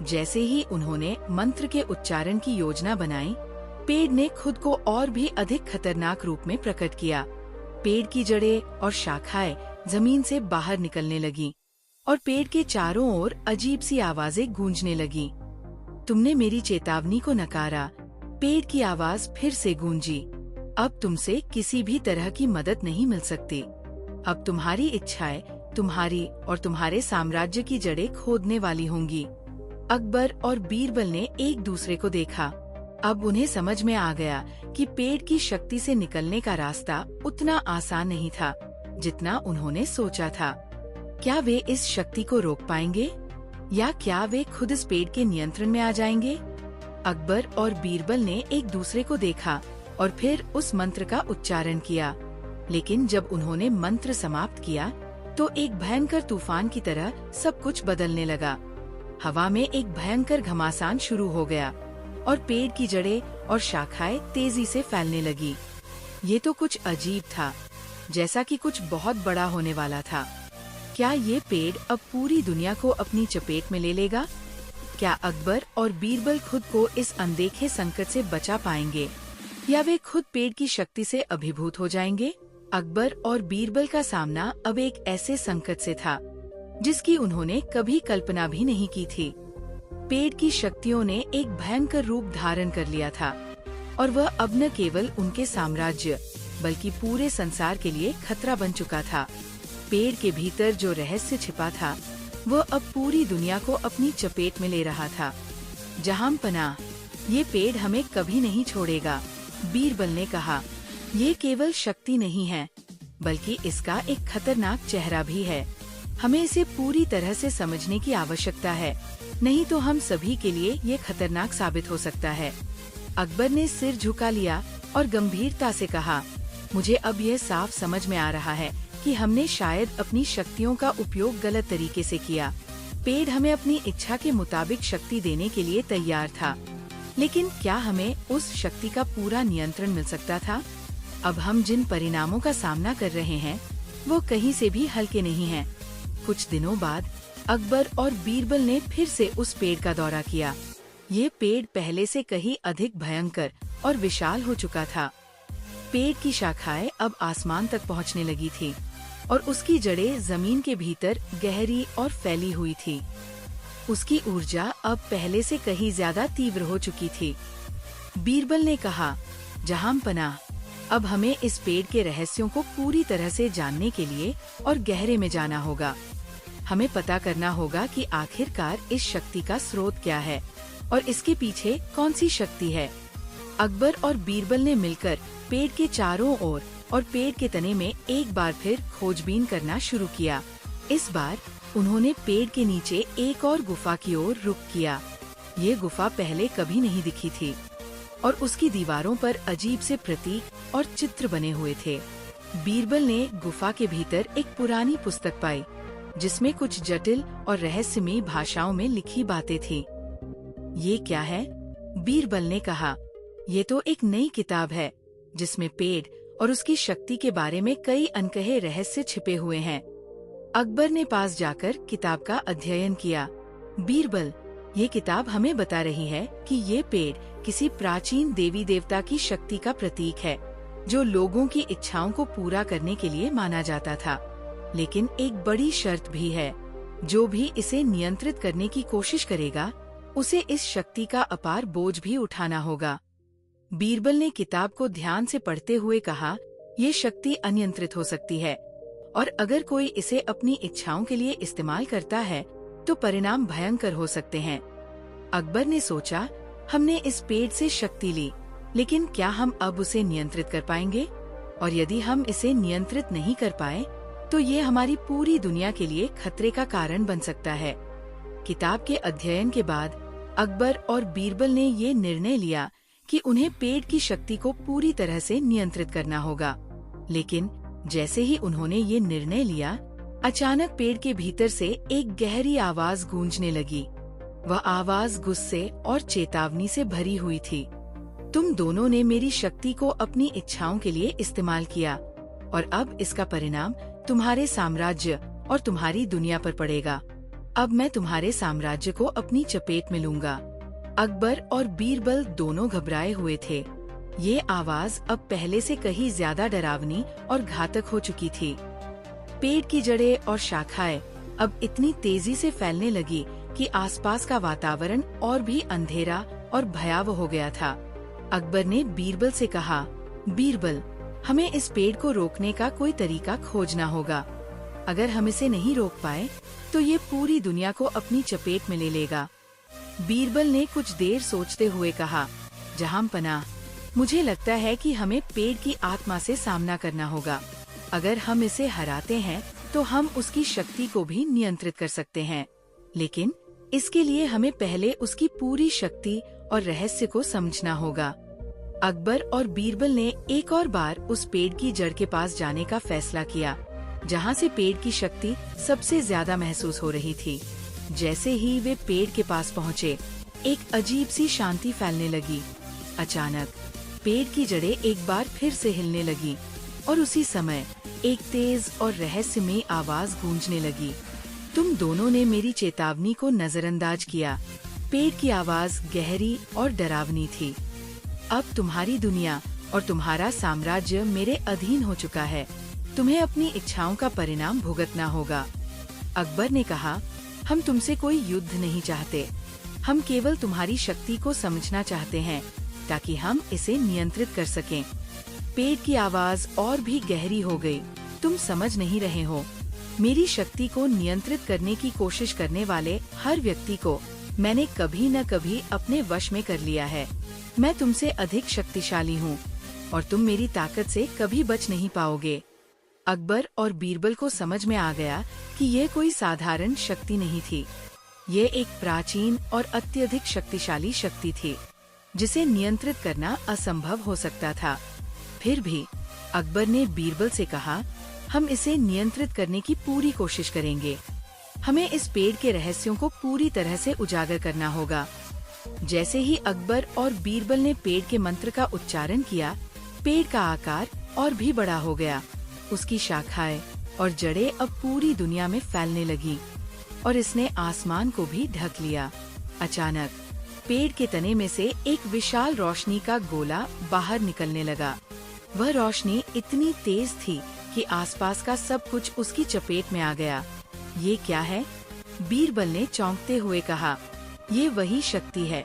जैसे ही उन्होंने मंत्र के उच्चारण की योजना बनाई, पेड़ ने खुद को और भी अधिक खतरनाक रूप में प्रकट किया। पेड़ की जड़ें और शाखाएं जमीन से बाहर निकलने लगीं और पेड़ के चारों ओर अजीब सी आवाजें गूंजने लगीं। तुमने मेरी चेतावनी को नकारा। पेड़ की आवाज फिर से गूंजी। अब तुमसे किसी भी तरह की मदद नहीं मिल सकती। अब तुम्हारी इच्छाएं तुम्हारी और तुम्हारे साम्राज्य की जड़ें खोदने वाली होंगी। अकबर और बीरबल ने एक दूसरे को देखा। अब उन्हें समझ में आ गया कि पेड़ की शक्ति से निकलने का रास्ता उतना आसान नहीं था, जितना उन्होंने सोचा था। क्या वे इस शक्ति को रोक पाएंगे, या क्या वे खुद इस पेड़ के नियंत्रण में आ जाएंगे? अकबर और बीरबल ने एक दूसरे को देखा और फिर उस मंत्र का उच्चारण किया। लेकिन जब उन्होंने मंत्र समाप्त किया, तो एक भयंकर तूफान की तरह सब कुछ बदलने लगा। हवा में एक भयंकर घमासान शुरू हो गया और पेड़ की जड़ें और शाखाएं तेजी से फैलने लगी। ये तो कुछ अजीब था, जैसा कि कुछ बहुत बड़ा होने वाला था। क्या ये पेड़ अब पूरी दुनिया को अपनी चपेट में ले लेगा? क्या अकबर और बीरबल खुद को इस अनदेखे संकट से बचा पाएंगे, या वे खुद पेड़ की शक्ति से अभिभूत हो जाएंगे? अकबर और बीरबल का सामना अब एक ऐसे संकट से था, जिसकी उन्होंने कभी कल्पना भी नहीं की थी। पेड़ की शक्तियों ने एक भयंकर रूप धारण कर लिया था, और वह अब न केवल उनके साम्राज्य, बल्कि पूरे संसार के लिए खतरा बन चुका था। पेड़ के भीतर जो रहस्य छिपा था, वह अब पूरी दुनिया को अपनी चपेट में ले रहा था। जहांपनाह, ये पेड़ हमें कभी नहीं छोड़ेगा, बीरबल ने कहा। ये केवल शक्ति नहीं है, बल्कि इसका एक खतरनाक चेहरा भी है। हमें इसे पूरी तरह से समझने की आवश्यकता है, नहीं तो हम सभी के लिए ये खतरनाक साबित हो सकता है। अकबर ने सिर झुका लिया और गंभीरता से कहा, मुझे अब यह साफ समझ में आ रहा है कि हमने शायद अपनी शक्तियों का उपयोग गलत तरीके से किया। पेड़ हमें अपनी इच्छा के मुताबिक शक्ति देने के लिए तैयार था, लेकिन क्या हमें उस शक्ति का पूरा नियंत्रण मिल सकता था? अब हम जिन परिणामों का सामना कर रहे हैं, वो कहीं से भी हल्के नहीं हैं। कुछ दिनों बाद अकबर और बीरबल ने फिर से उस पेड़ का दौरा किया। ये पेड़ पहले से कहीं अधिक भयंकर और विशाल हो चुका था। पेड़ की शाखाएं अब आसमान तक पहुंचने लगी थी और उसकी जड़ें जमीन के भीतर गहरी और फैली हुई थी। उसकी ऊर्जा अब पहले से कहीं ज्यादा तीव्र हो चुकी थी। बीरबल ने कहा, जहांपनाह, अब हमें इस पेड़ के रहस्यों को पूरी तरह से जानने के लिए और गहरे में जाना होगा। हमें पता करना होगा कि आखिरकार इस शक्ति का स्रोत क्या है और इसके पीछे कौन सी शक्ति है। अकबर और बीरबल ने मिलकर पेड़ के चारों ओर और पेड़ के तने में एक बार फिर खोजबीन करना शुरू किया। इस बार उन्होंने पेड़ के नीचे एक और गुफा की ओर रुख किया। ये गुफा पहले कभी नहीं दिखी थी और उसकी दीवारों पर अजीब से प्रतीक और चित्र बने हुए थे। बीरबल ने गुफा के भीतर एक पुरानी पुस्तक पाई, जिसमें कुछ जटिल और रहस्यमयी भाषाओं में लिखी बातें थी। ये क्या है? बीरबल ने कहा। ये तो एक नई किताब है जिसमें पेड़ और उसकी शक्ति के बारे में कई अनकहे रहस्य छिपे हुए हैं। अकबर ने पास जाकर किताब का अध्ययन किया। बीरबल, ये किताब हमें बता रही है कि ये पेड़ किसी प्राचीन देवी देवता की शक्ति का प्रतीक है, जो लोगों की इच्छाओं को पूरा करने के लिए माना जाता था। लेकिन एक बड़ी शर्त भी है, जो भी इसे नियंत्रित करने की कोशिश करेगा, उसे इस शक्ति का अपार बोझ भी उठाना होगा। बीरबल ने किताब को ध्यान से पढ़ते हुए कहा, ये शक्ति अनियंत्रित हो सकती है और अगर कोई इसे अपनी इच्छाओं के लिए इस्तेमाल करता है तो परिणाम भयंकर हो सकते हैं। अकबर ने सोचा, हमने इस पेड़ से शक्ति ली, लेकिन क्या हम अब उसे नियंत्रित कर पाएंगे? और यदि हम इसे नियंत्रित नहीं कर पाए तो ये हमारी पूरी दुनिया के लिए खतरे का कारण बन सकता है। किताब के अध्ययन के बाद अकबर और बीरबल ने ये निर्णय लिया कि उन्हें पेड़ की शक्ति को पूरी तरह से नियंत्रित करना होगा। लेकिन जैसे ही उन्होंने ये निर्णय लिया, अचानक पेड़ के भीतर से एक गहरी आवाज गूंजने लगी। वह आवाज गुस्से और चेतावनी से भरी हुई थी। तुम दोनों ने मेरी शक्ति को अपनी इच्छाओं के लिए इस्तेमाल किया और अब इसका परिणाम तुम्हारे साम्राज्य और तुम्हारी दुनिया पर पड़ेगा। अब मैं तुम्हारे साम्राज्य को अपनी चपेट में लूंगा। अकबर और बीरबल दोनों घबराए हुए थे। ये आवाज अब पहले से कहीं ज्यादा डरावनी और घातक हो चुकी थी। पेड़ की जड़ें और शाखाएं अब इतनी तेजी से फैलने लगी कि आसपास का वातावरण और भी अंधेरा और भयावह हो गया था। अकबर ने बीरबल से कहा, बीरबल, हमें इस पेड़ को रोकने का कोई तरीका खोजना होगा। अगर हम इसे नहीं रोक पाए तो ये पूरी दुनिया को अपनी चपेट में ले लेगा। बीरबल ने कुछ देर सोचते हुए कहा, जहांपनाह, मुझे लगता है कि हमें पेड़ की आत्मा से सामना करना होगा। अगर हम इसे हराते हैं तो हम उसकी शक्ति को भी नियंत्रित कर सकते हैं, लेकिन इसके लिए हमें पहले उसकी पूरी शक्ति और रहस्य को समझना होगा। अकबर और बीरबल ने एक और बार उस पेड़ की जड़ के पास जाने का फैसला किया, जहाँ से पेड़ की शक्ति सबसे ज्यादा महसूस हो रही थी। जैसे ही वे पेड़ के पास पहुँचे, एक अजीब सी शांति फैलने लगी। अचानक पेड़ की जड़ें एक बार फिर से हिलने लगी और उसी समय एक तेज और रहस्यमयी आवाज गूंजने लगी। तुम दोनों ने मेरी चेतावनी को नजरअंदाज किया। पेड़ की आवाज गहरी और डरावनी थी। अब तुम्हारी दुनिया और तुम्हारा साम्राज्य मेरे अधीन हो चुका है। तुम्हें अपनी इच्छाओं का परिणाम भुगतना होगा। अकबर ने कहा, हम तुमसे कोई युद्ध नहीं चाहते। हम केवल तुम्हारी शक्ति को समझना चाहते हैं ताकि हम इसे नियंत्रित कर सकें। पेड़ की आवाज और भी गहरी हो गई। तुम समझ नहीं रहे हो। मेरी शक्ति को नियंत्रित करने की कोशिश करने वाले हर व्यक्ति को मैंने कभी न कभी अपने वश में कर लिया है। मैं तुमसे अधिक शक्तिशाली हूँ और तुम मेरी ताकत से कभी बच नहीं पाओगे। अकबर और बीरबल को समझ में आ गया कि यह कोई साधारण शक्ति नहीं थी। ये एक प्राचीन और अत्यधिक शक्तिशाली शक्ति थी, जिसे नियंत्रित करना असंभव हो सकता था। फिर भी अकबर ने बीरबल से कहा, हम इसे नियंत्रित करने की पूरी कोशिश करेंगे। हमें इस पेड़ के रहस्यों को पूरी तरह से उजागर करना होगा। जैसे ही अकबर और बीरबल ने पेड़ के मंत्र का उच्चारण किया, पेड़ का आकार और भी बड़ा हो गया। उसकी शाखाएं और जड़ें अब पूरी दुनिया में फैलने लगी और इसने आसमान को भी ढक लिया। अचानक पेड़ के तने में से एक विशाल रोशनी का गोला बाहर निकलने लगा। वह रोशनी इतनी तेज थी कि आसपास का सब कुछ उसकी चपेट में आ गया। ये क्या है? बीरबल ने चौंकते हुए कहा, ये वही शक्ति है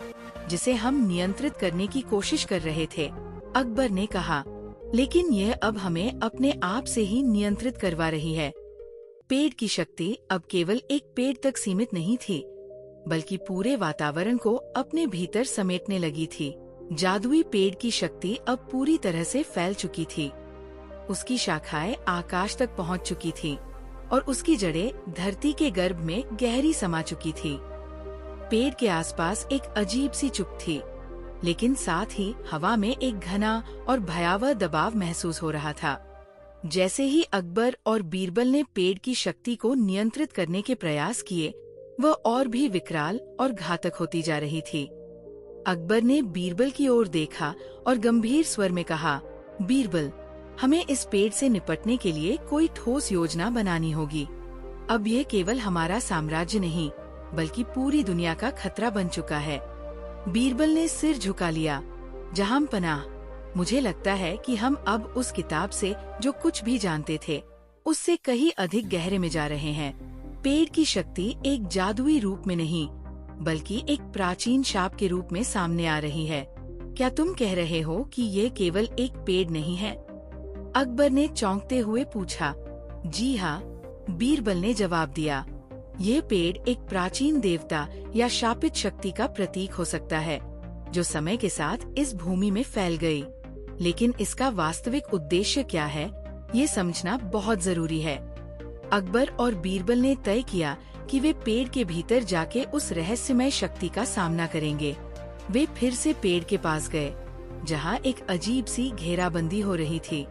जिसे हम नियंत्रित करने की कोशिश कर रहे थे। अकबर ने कहा, लेकिन यह अब हमें अपने आप से ही नियंत्रित करवा रही है। पेड़ की शक्ति अब केवल एक पेड़ तक सीमित नहीं थी, बल्कि पूरे वातावरण को अपने भीतर समेटने लगी थी। जादुई पेड़ की शक्ति अब पूरी तरह से फैल चुकी थी। उसकी शाखाएं आकाश तक पहुंच चुकी थी और उसकी जड़ें धरती के गर्भ में गहरी समा चुकी थी। पेड़ के आसपास एक अजीब सी चुप थी, लेकिन साथ ही हवा में एक घना और भयावह दबाव महसूस हो रहा था। जैसे ही अकबर और बीरबल ने पेड़ की शक्ति को नियंत्रित करने के प्रयास किए, वह और भी विकराल और घातक होती जा रही थी। अकबर ने बीरबल की ओर देखा और गंभीर स्वर में कहा, बीरबल, हमें इस पेड़ से निपटने के लिए कोई ठोस योजना बनानी होगी। अब यह केवल हमारा साम्राज्य नहीं, बल्कि पूरी दुनिया का खतरा बन चुका है। बीरबल ने सिर झुका लिया। जहां पनाह, मुझे लगता है कि हम अब उस किताब से जो कुछ भी जानते थे, उससे कहीं अधिक गहरे में जा रहे हैं। पेड़ की शक्ति एक जादुई रूप में नहीं, बल्कि एक प्राचीन शाप के रूप में सामने आ रही है। क्या तुम कह रहे हो कि ये केवल एक पेड़ नहीं है? अकबर ने चौंकते हुए पूछा। जी हाँ, बीरबल ने जवाब दिया। ये पेड़ एक प्राचीन देवता या शापित शक्ति का प्रतीक हो सकता है, जो समय के साथ इस भूमि में फैल गई। लेकिन इसका वास्तविक उद्देश्य क्या है, ये समझना बहुत जरूरी है। अकबर और बीरबल ने तय किया कि वे पेड़ के भीतर जाके उस रहस्यमय शक्ति का सामना करेंगे। वे फिर से पेड़ के पास गए, जहाँ एक अजीब सी घेराबंदी हो रही थी।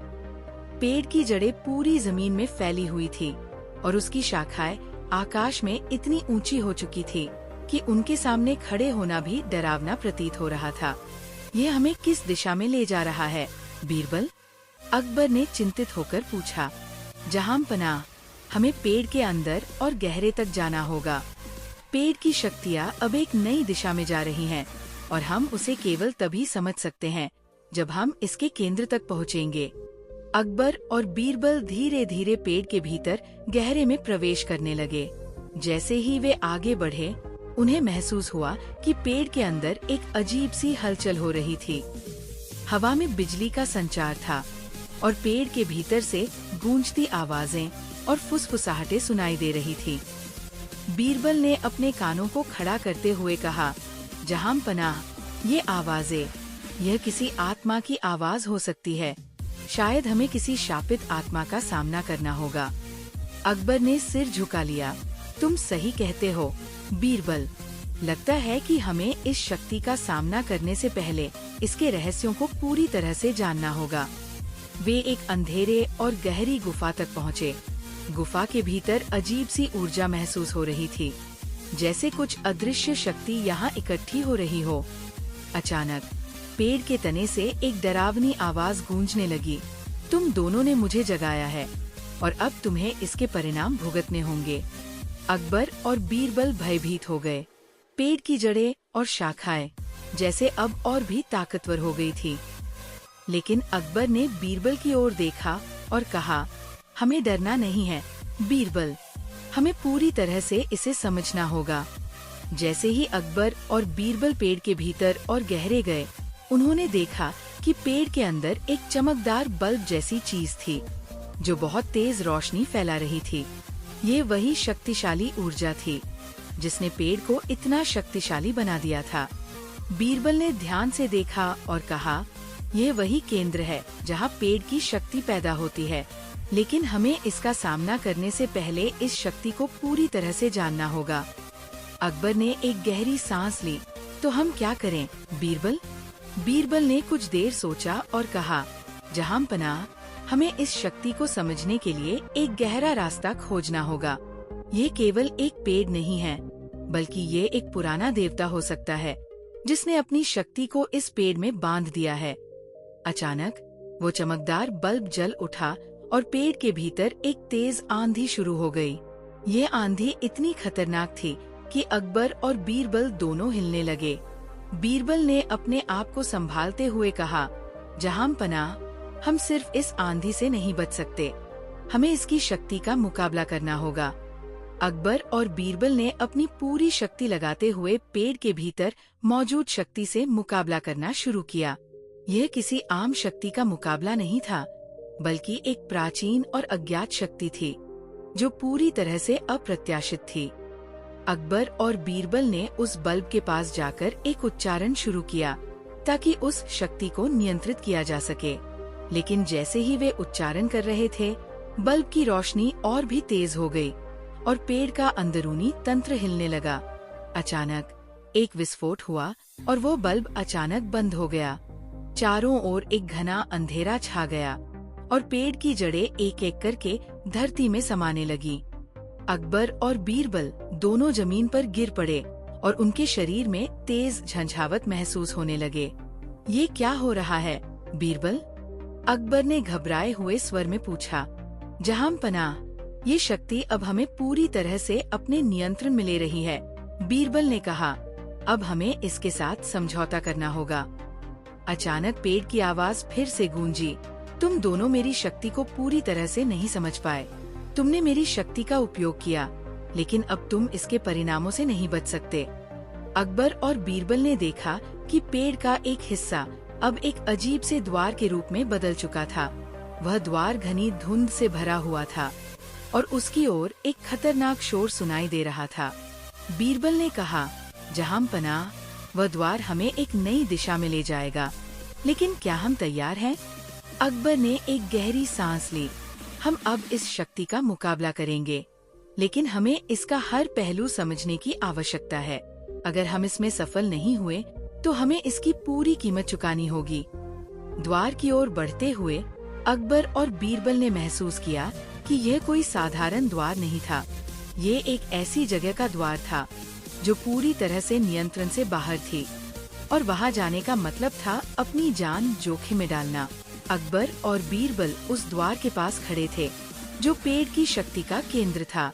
पेड़ की जड़ें पूरी जमीन में फैली हुई थी और उसकी शाखाएं आकाश में इतनी ऊंची हो चुकी थी कि उनके सामने खड़े होना भी डरावना प्रतीत हो रहा था। ये हमें किस दिशा में ले जा रहा है, बीरबल? अकबर ने चिंतित होकर पूछा। जहां पनाह, हमें पेड़ के अंदर और गहरे तक जाना होगा। पेड़ की शक्तियाँ अब एक नई दिशा में जा रही हैं और हम उसे केवल तभी समझ सकते हैं जब हम इसके केंद्र तक पहुँचेंगे। अकबर और बीरबल धीरे धीरे पेड़ के भीतर गहरे में प्रवेश करने लगे। जैसे ही वे आगे बढ़े, उन्हें महसूस हुआ कि पेड़ के अंदर एक अजीब सी हलचल हो रही थी। हवा में बिजली का संचार था और पेड़ के भीतर से गूंजती आवाजें और फुसफुसाहटें सुनाई दे रही थी। बीरबल ने अपने कानों को खड़ा करते हुए कहा, जहां पनाह, ये आवाजें, यह किसी आत्मा की आवाज हो सकती है। शायद हमें किसी शापित आत्मा का सामना करना होगा। अकबर ने सिर झुका लिया। तुम सही कहते हो, बीरबल। लगता है कि हमें इस शक्ति का सामना करने से पहले इसके रहस्यों को पूरी तरह से जानना होगा। वे एक अंधेरे और गहरी गुफा तक पहुँचे। गुफा के भीतर अजीब सी ऊर्जा महसूस हो रही थी, जैसे कुछ अदृश्य शक्ति यहाँ इकट्ठी हो रही हो। अचानक पेड़ के तने से एक डरावनी आवाज गूंजने लगी। तुम दोनों ने मुझे जगाया है और अब तुम्हें इसके परिणाम भुगतने होंगे। अकबर और बीरबल भयभीत हो गए। पेड़ की जड़ें और शाखाएं जैसे अब और भी ताकतवर हो गई थी। लेकिन अकबर ने बीरबल की ओर देखा और कहा, हमें डरना नहीं है, बीरबल। हमें पूरी तरह से इसे समझना होगा। जैसे ही अकबर और बीरबल पेड़ के भीतर और गहरे गए, उन्होंने देखा कि पेड़ के अंदर एक चमकदार बल्ब जैसी चीज थी, जो बहुत तेज रोशनी फैला रही थी। ये वही शक्तिशाली ऊर्जा थी जिसने पेड़ को इतना शक्तिशाली बना दिया था। बीरबल ने ध्यान से देखा और कहा, यह वही केंद्र है जहाँ पेड़ की शक्ति पैदा होती है। लेकिन हमें इसका सामना करने से पहले इस शक्ति को पूरी तरह से जानना होगा। अकबर ने एक गहरी सांस ली। तो हम क्या करें, बीरबल? बीरबल ने कुछ देर सोचा और कहा, जहां पनाह, हमें इस शक्ति को समझने के लिए एक गहरा रास्ता खोजना होगा। ये केवल एक पेड़ नहीं है, बल्कि ये एक पुराना देवता हो सकता है जिसने अपनी शक्ति को इस पेड़ में बांध दिया है। अचानक वो चमकदार बल्ब जल उठा और पेड़ के भीतर एक तेज आंधी शुरू हो गई। ये आंधी इतनी खतरनाक थी कि अकबर और बीरबल दोनों हिलने लगे। बीरबल ने अपने आप को संभालते हुए कहा, जहां पनाह, हम सिर्फ इस आंधी से नहीं बच सकते, हमें इसकी शक्ति का मुकाबला करना होगा। अकबर और बीरबल ने अपनी पूरी शक्ति लगाते हुए पेड़ के भीतर मौजूद शक्ति से मुकाबला करना शुरू किया। यह किसी आम शक्ति का मुकाबला नहीं था, बल्कि एक प्राचीन और अज्ञात शक्ति थी, जो पूरी तरह से अप्रत्याशित थी। अकबर और बीरबल ने उस बल्ब के पास जाकर एक उच्चारण शुरू किया ताकि उस शक्ति को नियंत्रित किया जा सके। लेकिन जैसे ही वे उच्चारण कर रहे थे, बल्ब की रोशनी और भी तेज हो गई और पेड़ का अंदरूनी तंत्र हिलने लगा। अचानक एक विस्फोट हुआ और वो बल्ब अचानक बंद हो गया। चारों ओर एक घना अंधेरा छा गया और पेड़ की जड़ें एक एक करके धरती में समाने लगी। अकबर और बीरबल दोनों जमीन पर गिर पड़े और उनके शरीर में तेज झंझावत महसूस होने लगे। ये क्या हो रहा है बीरबल? अकबर ने घबराए हुए स्वर में पूछा। जहांपनाह, ये शक्ति अब हमें पूरी तरह से अपने नियंत्रण में ले रही है, बीरबल ने कहा। अब हमें इसके साथ समझौता करना होगा। अचानक पेड़ की आवाज फिर से गूंजी। तुम दोनों मेरी शक्ति को पूरी तरह से नहीं समझ पाए। तुमने मेरी शक्ति का उपयोग किया, लेकिन अब तुम इसके परिणामों से नहीं बच सकते। अकबर और बीरबल ने देखा कि पेड़ का एक हिस्सा अब एक अजीब से द्वार के रूप में बदल चुका था। वह द्वार घनी धुंध से भरा हुआ था और उसकी ओर एक खतरनाक शोर सुनाई दे रहा था। बीरबल ने कहा, जहांपनाह, वह द्वार हमें एक नई दिशा में ले जाएगा, लेकिन क्या हम तैयार हैं? अकबर ने एक गहरी सांस ली। हम अब इस शक्ति का मुकाबला करेंगे, लेकिन हमें इसका हर पहलू समझने की आवश्यकता है। अगर हम इसमें सफल नहीं हुए तो हमें इसकी पूरी कीमत चुकानी होगी। द्वार की ओर बढ़ते हुए अकबर और बीरबल ने महसूस किया कि यह कोई साधारण द्वार नहीं था। ये एक ऐसी जगह का द्वार था जो पूरी तरह से नियंत्रण से बाहर थी, और वहां जाने का मतलब था अपनी जान जोखिम में डालना। अकबर और बीरबल उस द्वार के पास खड़े थे जो पेड़ की शक्ति का केंद्र था।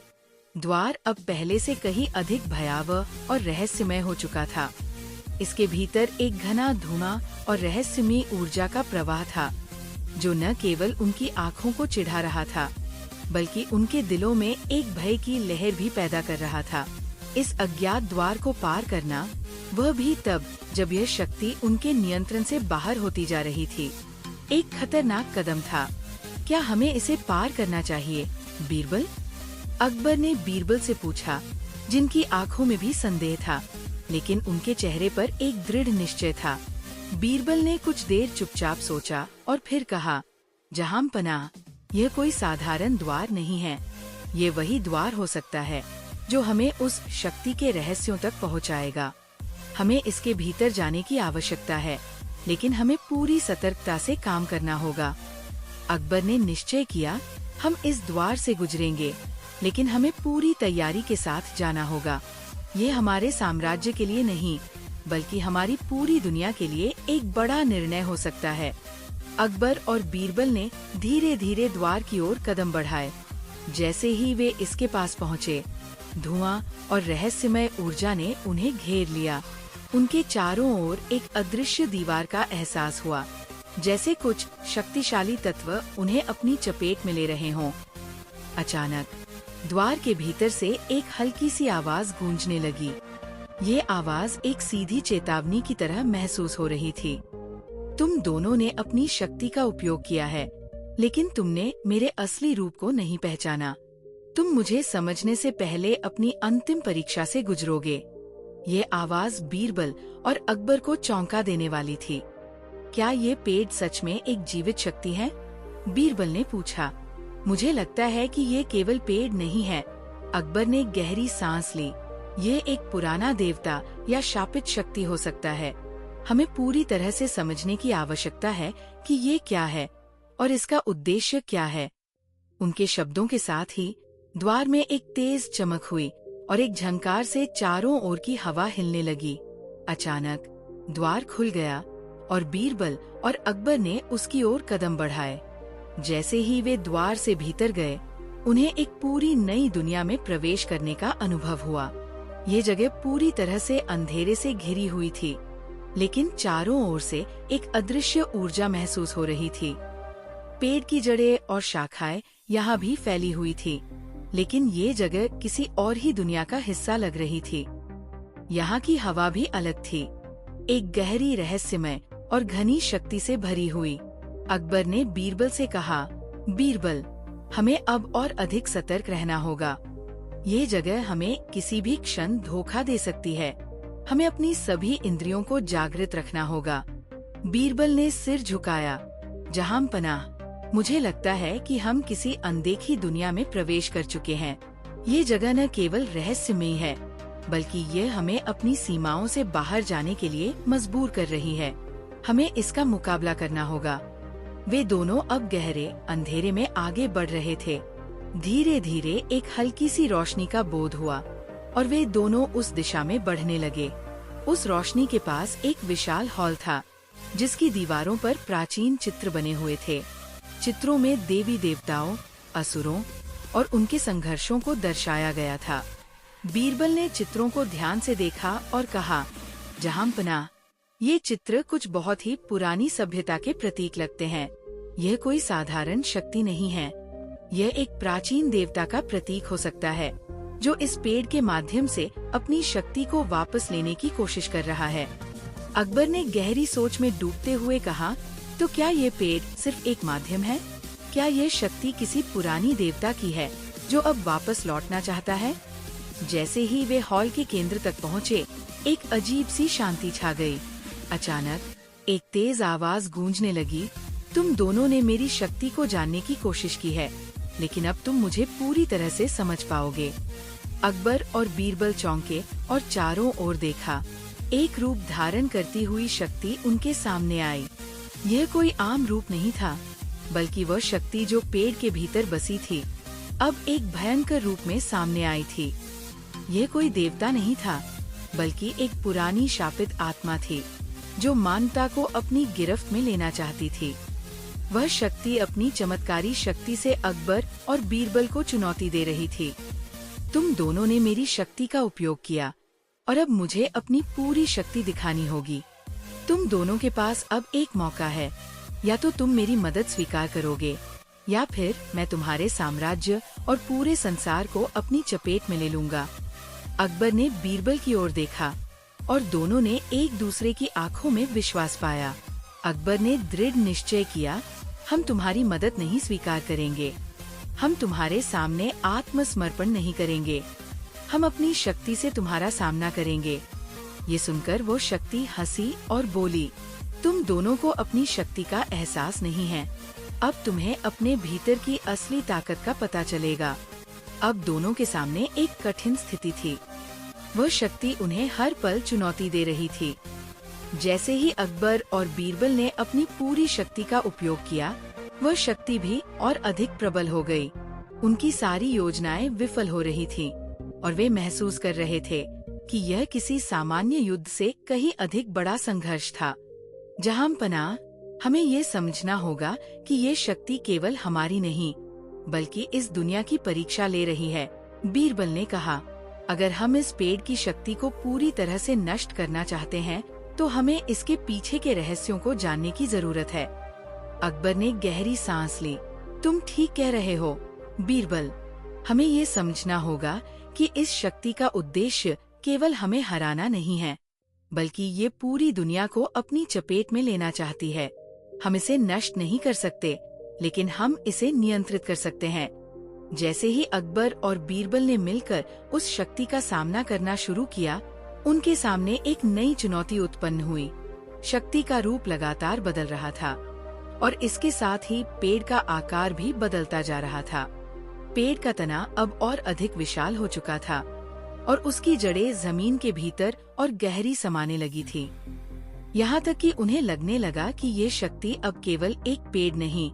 द्वार अब पहले से कहीं अधिक भयावह और रहस्यमय हो चुका था। इसके भीतर एक घना धुआं और रहस्यमयी ऊर्जा का प्रवाह था, जो न केवल उनकी आँखों को चिढ़ा रहा था, बल्कि उनके दिलों में एक भय की लहर भी पैदा कर रहा था। इस अज्ञात द्वार को पार करना, वह भी तब जब यह शक्ति उनके नियंत्रण से बाहर होती जा रही थी, एक खतरनाक कदम था। क्या हमें इसे पार करना चाहिए बीरबल? अकबर ने बीरबल से पूछा, जिनकी आंखों में भी संदेह था, लेकिन उनके चेहरे पर एक दृढ़ निश्चय था। बीरबल ने कुछ देर चुपचाप सोचा और फिर कहा, जहांपनाह, यह कोई साधारण द्वार नहीं है। ये वही द्वार हो सकता है जो हमें उस शक्ति के रहस्यों तक पहुंचाएगा। हमें इसके भीतर जाने की आवश्यकता है, लेकिन हमें पूरी सतर्कता से काम करना होगा। अकबर ने निश्चय किया, हम इस द्वार से गुजरेंगे, लेकिन हमें पूरी तैयारी के साथ जाना होगा। ये हमारे साम्राज्य के लिए नहीं, बल्कि हमारी पूरी दुनिया के लिए एक बड़ा निर्णय हो सकता है। अकबर और बीरबल ने धीरे धीरे द्वार की ओर कदम बढ़ाए। जैसे ही वे इसके पास पहुँचे, धुआं और रहस्यमय ऊर्जा ने उन्हें घेर लिया। उनके चारों ओर एक अदृश्य दीवार का एहसास हुआ, जैसे कुछ शक्तिशाली तत्व उन्हें अपनी चपेट में ले रहे हों। अचानक द्वार के भीतर से एक हल्की सी आवाज गूंजने लगी। ये आवाज एक सीधी चेतावनी की तरह महसूस हो रही थी। तुम दोनों ने अपनी शक्ति का उपयोग किया है, लेकिन तुमने मेरे असली रूप को नहीं पहचाना। तुम मुझे समझने से पहले अपनी अंतिम परीक्षा से गुजरोगे। ये आवाज बीरबल और अकबर को चौंका देने वाली थी। क्या ये पेड़ सच में एक जीवित शक्ति है? बीरबल ने पूछा। मुझे लगता है कि ये केवल पेड़ नहीं है। अकबर ने गहरी सांस ली। ये एक पुराना देवता या शापित शक्ति हो सकता है। हमें पूरी तरह से समझने की आवश्यकता है कि ये क्या है और इसका उद्देश्य क्या है। उनके शब्दों के साथ ही द्वार में एक तेज चमक हुई और एक झंकार से चारों ओर की हवा हिलने लगी। अचानक द्वार खुल गया और बीरबल और अकबर ने उसकी ओर कदम बढ़ाए। जैसे ही वे द्वार से भीतर गए, उन्हें एक पूरी नई दुनिया में प्रवेश करने का अनुभव हुआ। ये जगह पूरी तरह से अंधेरे से घिरी हुई थी, लेकिन चारों ओर से एक अदृश्य ऊर्जा महसूस हो रही थी। पेड़ की जड़ें और शाखाएं यहाँ भी फैली हुई थी, लेकिन ये जगह किसी और ही दुनिया का हिस्सा लग रही थी। यहाँ की हवा भी अलग थी, एक गहरी रहस्यमय और घनी शक्ति से भरी हुई। अकबर ने बीरबल से कहा, बीरबल, हमें अब और अधिक सतर्क रहना होगा। ये जगह हमें किसी भी क्षण धोखा दे सकती है। हमें अपनी सभी इंद्रियों को जागृत रखना होगा। बीरबल ने सिर झुकाया। जहांपनाह, मुझे लगता है कि हम किसी अनदेखी दुनिया में प्रवेश कर चुके हैं। ये जगह न केवल रहस्यमयी है, बल्कि ये हमें अपनी सीमाओं से बाहर जाने के लिए मजबूर कर रही है। हमें इसका मुकाबला करना होगा। वे दोनों अब गहरे अंधेरे में आगे बढ़ रहे थे। धीरे धीरे एक हल्की सी रोशनी का बोध हुआ और वे दोनों उस दिशा में बढ़ने लगे। उस रोशनी के पास एक विशाल हॉल था, जिसकी दीवारों पर प्राचीन चित्र बने हुए थे। चित्रों में देवी देवताओं, असुरों और उनके संघर्षों को दर्शाया गया था। बीरबल ने चित्रों को ध्यान से देखा और कहा, जहांपनाह, ये चित्र कुछ बहुत ही पुरानी सभ्यता के प्रतीक लगते हैं। यह कोई साधारण शक्ति नहीं है। यह एक प्राचीन देवता का प्रतीक हो सकता है, जो इस पेड़ के माध्यम से अपनी शक्ति को वापस लेने की कोशिश कर रहा है। अकबर ने गहरी सोच में डूबते हुए कहा, तो क्या ये पेड़ सिर्फ एक माध्यम है? क्या ये शक्ति किसी पुरानी देवता की है, जो अब वापस लौटना चाहता है? जैसे ही वे हॉल के केंद्र तक पहुँचे, एक अजीब सी शांति छा गई। अचानक एक तेज आवाज गूंजने लगी, तुम दोनों ने मेरी शक्ति को जानने की कोशिश की है, लेकिन अब तुम मुझे पूरी तरह से समझ पाओगे। अकबर और बीरबल चौंके और चारों ओर देखा। एक रूप धारण करती हुई शक्ति उनके सामने आई। यह कोई आम रूप नहीं था, बल्कि वह शक्ति जो पेड़ के भीतर बसी थी, अब एक भयंकर रूप में सामने आई थी। यह कोई देवता नहीं था, बल्कि एक पुरानी शापित आत्मा थी, जो मानवता को अपनी गिरफ्त में लेना चाहती थी। वह शक्ति अपनी चमत्कारी शक्ति से अकबर और बीरबल को चुनौती दे रही थी। तुम दोनों ने मेरी शक्ति का उपयोग किया और अब मुझे अपनी पूरी शक्ति दिखानी होगी। तुम दोनों के पास अब एक मौका है, या तो तुम मेरी मदद स्वीकार करोगे, या फिर मैं तुम्हारे साम्राज्य और पूरे संसार को अपनी चपेट में ले लूंगा। अकबर ने बीरबल की ओर देखा और दोनों ने एक दूसरे की आंखों में विश्वास पाया। अकबर ने दृढ़ निश्चय किया, हम तुम्हारी मदद नहीं स्वीकार करेंगे। हम तुम्हारे सामने आत्मसमर्पण नहीं करेंगे। हम अपनी शक्ति से तुम्हारा सामना करेंगे। ये सुनकर वो शक्ति हंसी और बोली, तुम दोनों को अपनी शक्ति का एहसास नहीं है। अब तुम्हें अपने भीतर की असली ताकत का पता चलेगा। अब दोनों के सामने एक कठिन स्थिति थी। वह शक्ति उन्हें हर पल चुनौती दे रही थी। जैसे ही अकबर और बीरबल ने अपनी पूरी शक्ति का उपयोग किया, वह शक्ति भी और अधिक प्रबल हो गई। उनकी सारी योजनाएं विफल हो रही थीं और वे महसूस कर रहे थे कि यह किसी सामान्य युद्ध से कहीं अधिक बड़ा संघर्ष था। जहांपनाह, हमें ये समझना होगा कि ये शक्ति केवल हमारी नहीं, बल्कि इस दुनिया की परीक्षा ले रही है। बीरबल ने कहा, अगर हम इस पेड़ की शक्ति को पूरी तरह से नष्ट करना चाहते हैं, तो हमें इसके पीछे के रहस्यों को जानने की जरूरत है। अकबर ने गहरी सांस ली। तुम ठीक कह रहे हो बीरबल, हमें ये समझना होगा कि इस शक्ति का उद्देश्य केवल हमें हराना नहीं है, बल्कि ये पूरी दुनिया को अपनी चपेट में लेना चाहती है। हम इसे नष्ट नहीं कर सकते, लेकिन हम इसे नियंत्रित कर सकते हैं। जैसे ही अकबर और बीरबल ने मिलकर उस शक्ति का सामना करना शुरू किया, उनके सामने एक नई चुनौती उत्पन्न हुई। शक्ति का रूप लगातार बदल रहा था और इसके साथ ही पेड़ का आकार भी बदलता जा रहा था। पेड़ का तना अब और अधिक विशाल हो चुका था और उसकी जड़ें जमीन के भीतर और गहरी समाने लगी थी। यहाँ तक कि उन्हें लगने लगा कि ये शक्ति अब केवल एक पेड़ नहीं,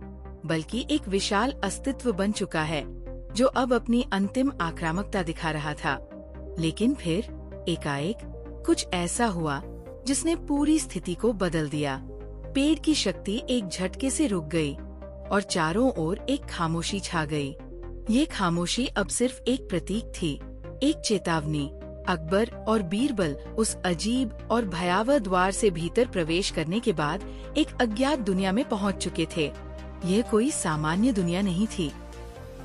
बल्कि एक विशाल अस्तित्व बन चुका है, जो अब अपनी अंतिम आक्रामकता दिखा रहा था। लेकिन फिर एकाएक कुछ ऐसा हुआ जिसने पूरी स्थिति को बदल दिया। पेड़ की शक्ति एक झटके से रुक गई और चारों ओर एक खामोशी छा गई। ये खामोशी अब सिर्फ एक प्रतीक थी, एक चेतावनी। अकबर और बीरबल उस अजीब और भयावह द्वार से भीतर प्रवेश करने के बाद एक अज्ञात दुनिया में पहुंच चुके थे। यह कोई सामान्य दुनिया नहीं थी।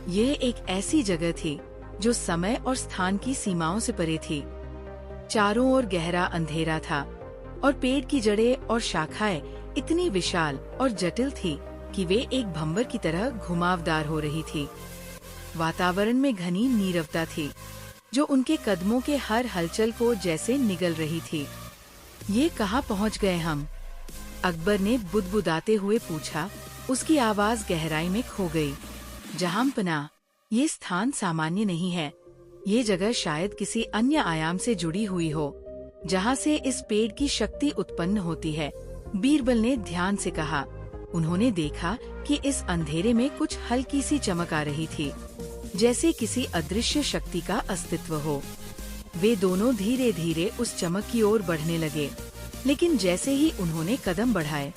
यह एक ऐसी जगह थी जो समय और स्थान की सीमाओं से परे थी। चारों ओर गहरा अंधेरा था और पेड़ की जड़ें और शाखाएं इतनी विशाल और जटिल थी कि वे एक भंवर की तरह घुमावदार हो रही थी। वातावरण में घनी नीरवता थी, जो उनके कदमों के हर हलचल को जैसे निगल रही थी। ये कहाँ पहुँच गए हम? अकबर ने बुदबुदाते हुए पूछा। उसकी आवाज गहराई में खो गई। जहांपनाह, ये स्थान सामान्य नहीं है। ये जगह शायद किसी अन्य आयाम से जुड़ी हुई हो, जहाँ से इस पेड़ की शक्ति उत्पन्न होती है। बीरबल ने ध्यान से कहा, उन्होंने देखा कि इस अंधेरे में कुछ हल्की सी चमक आ रही थी, जैसे किसी अदृश्य शक्ति का अस्तित्व हो। वे दोनों धीरे धीरे उस चमक की ओर बढ़ने लगे, लेकिन जैसे ही उन्होंने कदम बढ़ाए,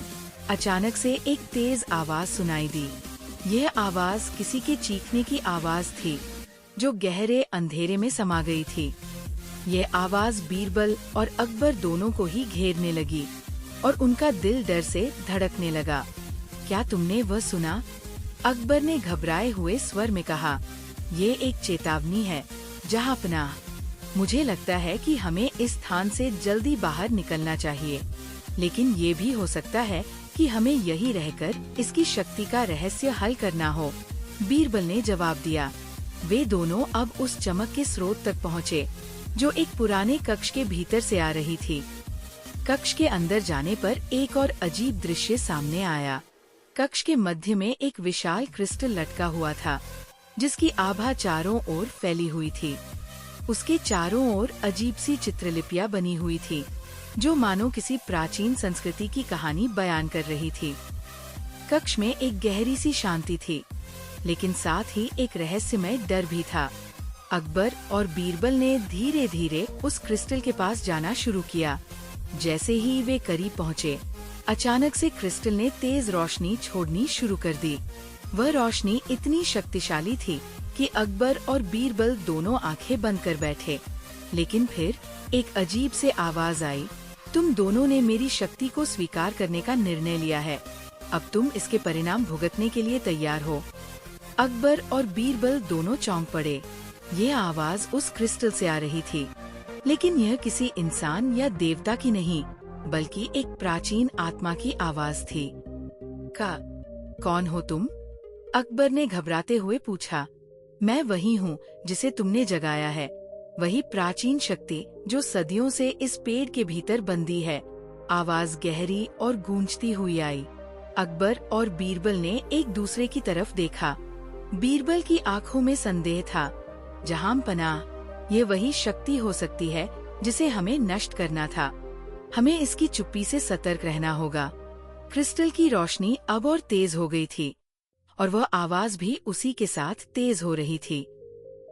अचानक से एक तेज आवाज सुनाई दी। यह आवाज किसी के चीखने की आवाज थी, जो गहरे अंधेरे में समा गई थी। यह आवाज बीरबल और अकबर दोनों को ही घेरने लगी और उनका दिल डर से धड़कने लगा। क्या तुमने वह सुना? अकबर ने घबराए हुए स्वर में कहा। ये एक चेतावनी है, जहांपनाह। मुझे लगता है कि हमें इस स्थान से जल्दी बाहर निकलना चाहिए, लेकिन ये भी हो सकता है कि हमें यही रहकर इसकी शक्ति का रहस्य हल करना हो। बीरबल ने जवाब दिया। वे दोनों अब उस चमक के स्रोत तक पहुँचे, जो एक पुराने कक्ष के भीतर से आ रही थी। कक्ष के अंदर जाने पर एक और अजीब दृश्य सामने आया। कक्ष के मध्य में एक विशाल क्रिस्टल लटका हुआ था, जिसकी आभा चारों ओर फैली हुई थी। उसके चारों ओर अजीब सी चित्रलिपियां बनी हुई थी, जो मानो किसी प्राचीन संस्कृति की कहानी बयान कर रही थी। कक्ष में एक गहरी सी शांति थी, लेकिन साथ ही एक रहस्यमय डर भी था। अकबर और बीरबल ने धीरे धीरे उस क्रिस्टल के पास जाना शुरू किया। जैसे ही वे करीब पहुँचे, अचानक से क्रिस्टल ने तेज रोशनी छोड़नी शुरू कर दी। वह रोशनी इतनी शक्तिशाली थी कि अकबर और बीरबल दोनों आंखें बंद कर बैठे। लेकिन फिर एक अजीब से आवाज आई। तुम दोनों ने मेरी शक्ति को स्वीकार करने का निर्णय लिया है। अब तुम इसके परिणाम भुगतने के लिए तैयार हो। अकबर और बीरबल दोनों चौंक पड़े। ये आवाज उस क्रिस्टल से आ रही थी, लेकिन यह किसी इंसान या देवता की नहीं, बल्कि एक प्राचीन आत्मा की आवाज थी। कौन हो तुम? अकबर ने घबराते हुए पूछा। मैं वही हूँ जिसे तुमने जगाया है, वही प्राचीन शक्ति जो सदियों से इस पेड़ के भीतर बंदी है। आवाज गहरी और गूंजती हुई आई। अकबर और बीरबल ने एक दूसरे की तरफ देखा। बीरबल की आंखों में संदेह था। जहांपनाह, ये वही शक्ति हो सकती है जिसे हमें नष्ट करना था। हमें इसकी चुप्पी से सतर्क रहना होगा। क्रिस्टल की रोशनी अब और तेज हो गई थी, और वह आवाज भी उसी के साथ तेज हो रही थी।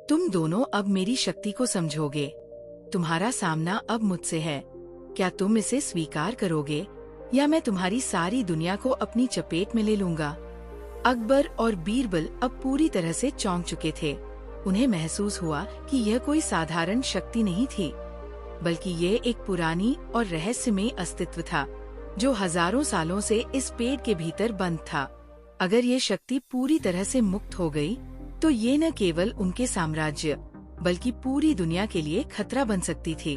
तुम दोनों अब मेरी शक्ति को समझोगे। तुम्हारा सामना अब मुझसे है। क्या तुम इसे स्वीकार करोगे, या मैं तुम्हारी सारी दुनिया को अपनी चपेट में ले लूंगा? अकबर और बीरबल अब पूरी तरह से चौंक चुके थे। उन्हें महसूस हुआ कि यह कोई साधारण शक्ति नहीं थी, बल्कि ये एक पुरानी और रहस्यमय अस्तित्व था, जो हजारों सालों से इस पेड़ के भीतर बंद था। अगर ये शक्ति पूरी तरह से मुक्त हो गई, तो ये न केवल उनके साम्राज्य, बल्कि पूरी दुनिया के लिए खतरा बन सकती थी।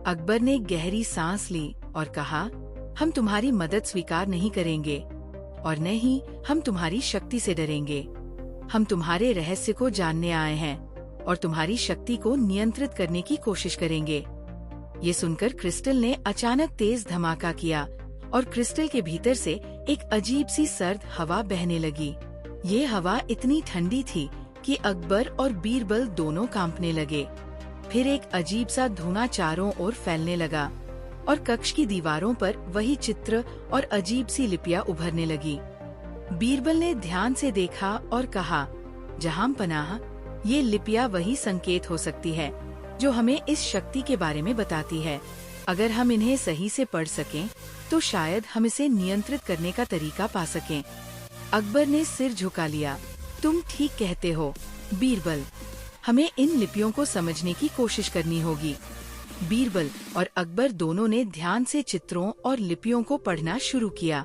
अकबर ने गहरी सांस ली और कहा, हम तुम्हारी मदद स्वीकार नहीं करेंगे, और न ही हम तुम्हारी शक्ति से डरेंगे। हम तुम्हारे रहस्य को जानने आए हैं और तुम्हारी शक्ति को नियंत्रित करने की कोशिश करेंगे। ये सुनकर क्रिस्टल ने अचानक तेज धमाका किया और क्रिस्टल के भीतर से एक अजीब सी सर्द हवा बहने लगी। ये हवा इतनी ठंडी थी कि अकबर और बीरबल दोनों कांपने लगे। फिर एक अजीब सा धुआं चारों ओर फैलने लगा और कक्ष की दीवारों पर वही चित्र और अजीब सी लिपियां उभरने लगी। बीरबल ने ध्यान से देखा और कहा, जहांपनाह, ये लिपियां वही संकेत हो सकती है जो हमें इस शक्ति के बारे में बताती है। अगर हम इन्हें सही से पढ़ सकें, तो शायद हम इसे नियंत्रित करने का तरीका पा सकें। अकबर ने सिर झुका लिया। तुम ठीक कहते हो, बीरबल। हमें इन लिपियों को समझने की कोशिश करनी होगी। बीरबल और अकबर दोनों ने ध्यान से चित्रों और लिपियों को पढ़ना शुरू किया।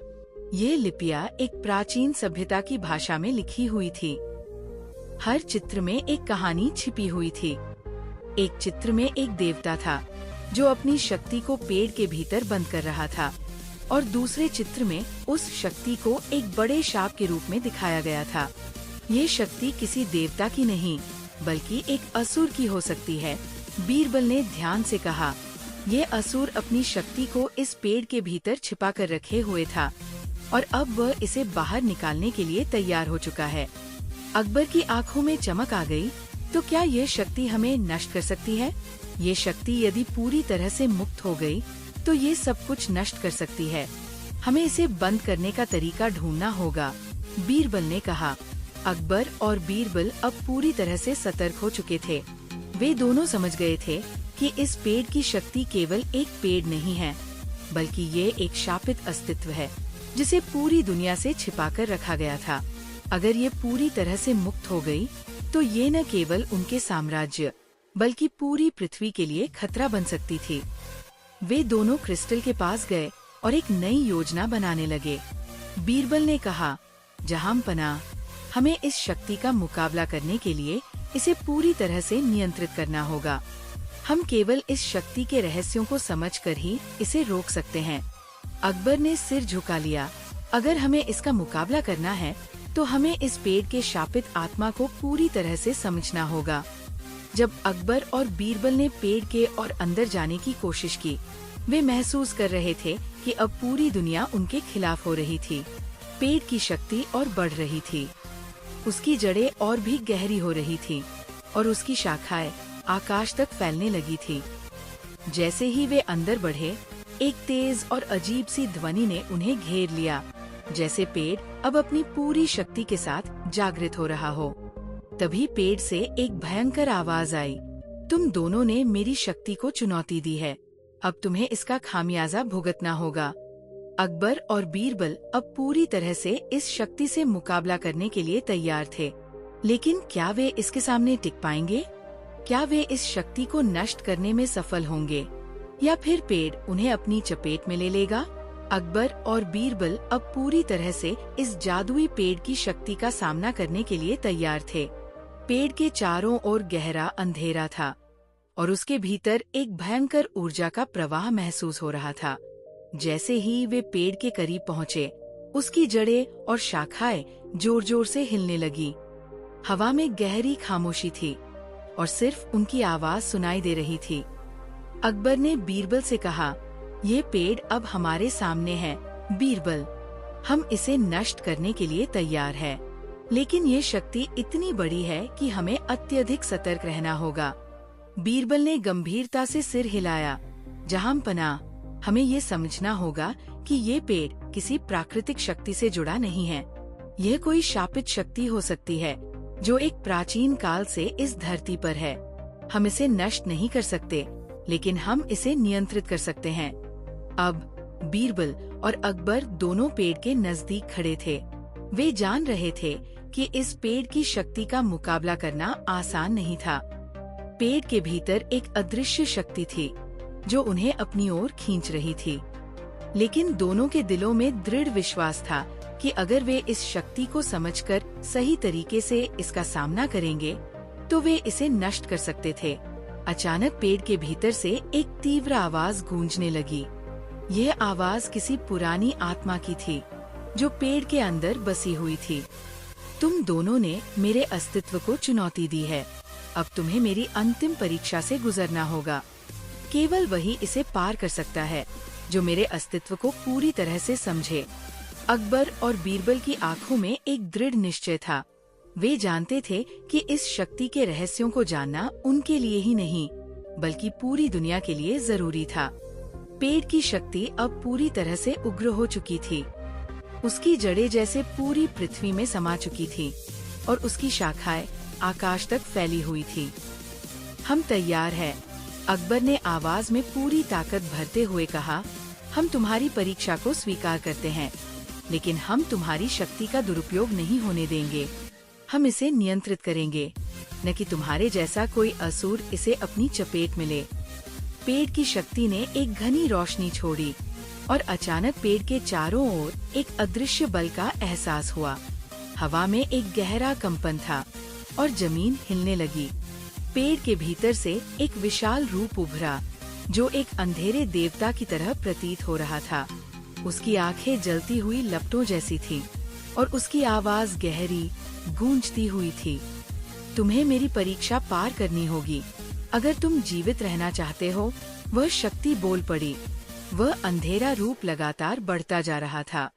ये लिपियां एक प्राचीन सभ्यता की भाषा में लिखी हुई थी। हर चित्र में एक कहानी छिपी हुई थी। एक चित्र में एक देवता था जो अपनी शक्ति को पेड़ के भीतर बंद कर रहा था, और दूसरे चित्र में उस शक्ति को एक बड़े शाप के रूप में दिखाया गया था। ये शक्ति किसी देवता की नहीं, बल्कि एक असुर की हो सकती है। बीरबल ने ध्यान से कहा, ये असुर अपनी शक्ति को इस पेड़ के भीतर छिपा कर रखे हुए था, और अब वह इसे बाहर निकालने के लिए तैयार हो चुका है। अकबर की आंखों में चमक आ गई। तो क्या ये शक्ति हमें नष्ट कर सकती है? ये शक्ति यदि पूरी तरह से मुक्त हो गई, तो ये सब कुछ नष्ट कर सकती है। हमें इसे बंद करने का तरीका ढूंढना होगा, बीरबल ने कहा। अकबर और बीरबल अब पूरी तरह से सतर्क हो चुके थे। वे दोनों समझ गए थे कि इस पेड़ की शक्ति केवल एक पेड़ नहीं है, बल्कि ये एक शापित अस्तित्व है जिसे पूरी दुनिया से छिपाकर रखा गया था। अगर ये पूरी तरह से मुक्त हो गई, तो ये न केवल उनके साम्राज्य बल्कि पूरी पृथ्वी के लिए खतरा बन सकती थी। वे दोनों क्रिस्टल के पास गए और एक नई योजना बनाने लगे। बीरबल ने कहा, जहांपनाह, हमें इस शक्ति का मुकाबला करने के लिए इसे पूरी तरह से नियंत्रित करना होगा। हम केवल इस शक्ति के रहस्यों को समझकर ही इसे रोक सकते हैं। अकबर ने सिर झुका लिया। अगर हमें इसका मुकाबला करना है, तो हमें इस पेड़ के शापित आत्मा को पूरी तरह से समझना होगा। जब अकबर और बीरबल ने पेड़ के और अंदर जाने की कोशिश की, वे महसूस कर रहे थे कि अब पूरी दुनिया उनके खिलाफ हो रही थी। पेड़ की शक्ति और बढ़ रही थी, उसकी जड़ें और भी गहरी हो रही थी और उसकी शाखाएं आकाश तक फैलने लगी थी। जैसे ही वे अंदर बढ़े, एक तेज और अजीब सी ध्वनि ने उन्हें घेर लिया, जैसे पेड़ अब अपनी पूरी शक्ति के साथ जागृत हो रहा हो। तभी पेड़ से एक भयंकर आवाज आई, तुम दोनों ने मेरी शक्ति को चुनौती दी है, अब तुम्हें इसका खामियाजा भुगतना होगा। अकबर और बीरबल अब पूरी तरह से इस शक्ति से मुकाबला करने के लिए तैयार थे, लेकिन क्या वे इसके सामने टिक पाएंगे? क्या वे इस शक्ति को नष्ट करने में सफल होंगे, या फिर पेड़ उन्हें अपनी चपेट में ले लेगा? अकबर और बीरबल अब पूरी तरह से इस जादुई पेड़ की शक्ति का सामना करने के लिए तैयार थे। पेड़ के चारों ओर गहरा अंधेरा था और उसके भीतर एक भयंकर ऊर्जा का प्रवाह महसूस हो रहा था। जैसे ही वे पेड़ के करीब पहुँचे, उसकी जड़ें और शाखाएं जोर जोर से हिलने लगी। हवा में गहरी खामोशी थी और सिर्फ उनकी आवाज सुनाई दे रही थी। अकबर ने बीरबल से कहा, ये पेड़ अब हमारे सामने है बीरबल, हम इसे नष्ट करने के लिए तैयार है, लेकिन ये शक्ति इतनी बड़ी है कि हमें अत्यधिक सतर्क रहना होगा। बीरबल ने गंभीरता से सिर हिलाया, जहांपनाह, हमें ये समझना होगा कि ये पेड़ किसी प्राकृतिक शक्ति से जुड़ा नहीं है। यह कोई शापित शक्ति हो सकती है जो एक प्राचीन काल से इस धरती पर है। हम इसे नष्ट नहीं कर सकते, लेकिन हम इसे नियंत्रित कर सकते हैं। अब बीरबल और अकबर दोनों पेड़ के नजदीक खड़े थे। वे जान रहे थे कि इस पेड़ की शक्ति का मुकाबला करना आसान नहीं था। पेड़ के भीतर एक अदृश्य शक्ति थी जो उन्हें अपनी ओर खींच रही थी, लेकिन दोनों के दिलों में दृढ़ विश्वास था कि अगर वे इस शक्ति को समझकर सही तरीके से इसका सामना करेंगे, तो वे इसे नष्ट कर सकते थे। अचानक पेड़ के भीतर से एक तीव्र आवाज गूंजने लगी। यह आवाज किसी पुरानी आत्मा की थी जो पेड़ के अंदर बसी हुई थी। तुम दोनों ने मेरे अस्तित्व को चुनौती दी है, अब तुम्हें मेरी अंतिम परीक्षा से गुजरना होगा। केवल वही इसे पार कर सकता है जो मेरे अस्तित्व को पूरी तरह से समझे। अकबर और बीरबल की आंखों में एक दृढ़ निश्चय था। वे जानते थे कि इस शक्ति के रहस्यों को जानना उनके लिए ही नहीं, बल्कि पूरी दुनिया के लिए जरूरी था। पेड़ की शक्ति अब पूरी तरह से उग्र हो चुकी थी। उसकी जड़ें जैसे पूरी पृथ्वी में समा चुकी थी और उसकी शाखाएं आकाश तक फैली हुई थी। हम तैयार हैं, अकबर ने आवाज में पूरी ताकत भरते हुए कहा। हम तुम्हारी परीक्षा को स्वीकार करते हैं, लेकिन हम तुम्हारी शक्ति का दुरुपयोग नहीं होने देंगे। हम इसे नियंत्रित करेंगे, न कि तुम्हारे जैसा कोई असुर इसे अपनी चपेट में ले। पेड़ की शक्ति ने एक घनी रोशनी छोड़ी और अचानक पेड़ के चारों ओर एक अदृश्य बल का एहसास हुआ। हवा में एक गहरा कंपन था और जमीन हिलने लगी। पेड़ के भीतर से एक विशाल रूप उभरा जो एक अंधेरे देवता की तरह प्रतीत हो रहा था। उसकी आंखें जलती हुई लपटों जैसी थी और उसकी आवाज गहरी गूंजती हुई थी। तुम्हें मेरी परीक्षा पार करनी होगी अगर तुम जीवित रहना चाहते हो। वह शक्ति बोल पड़ी। वह अंधेरा रूप लगातार बढ़ता जा रहा था।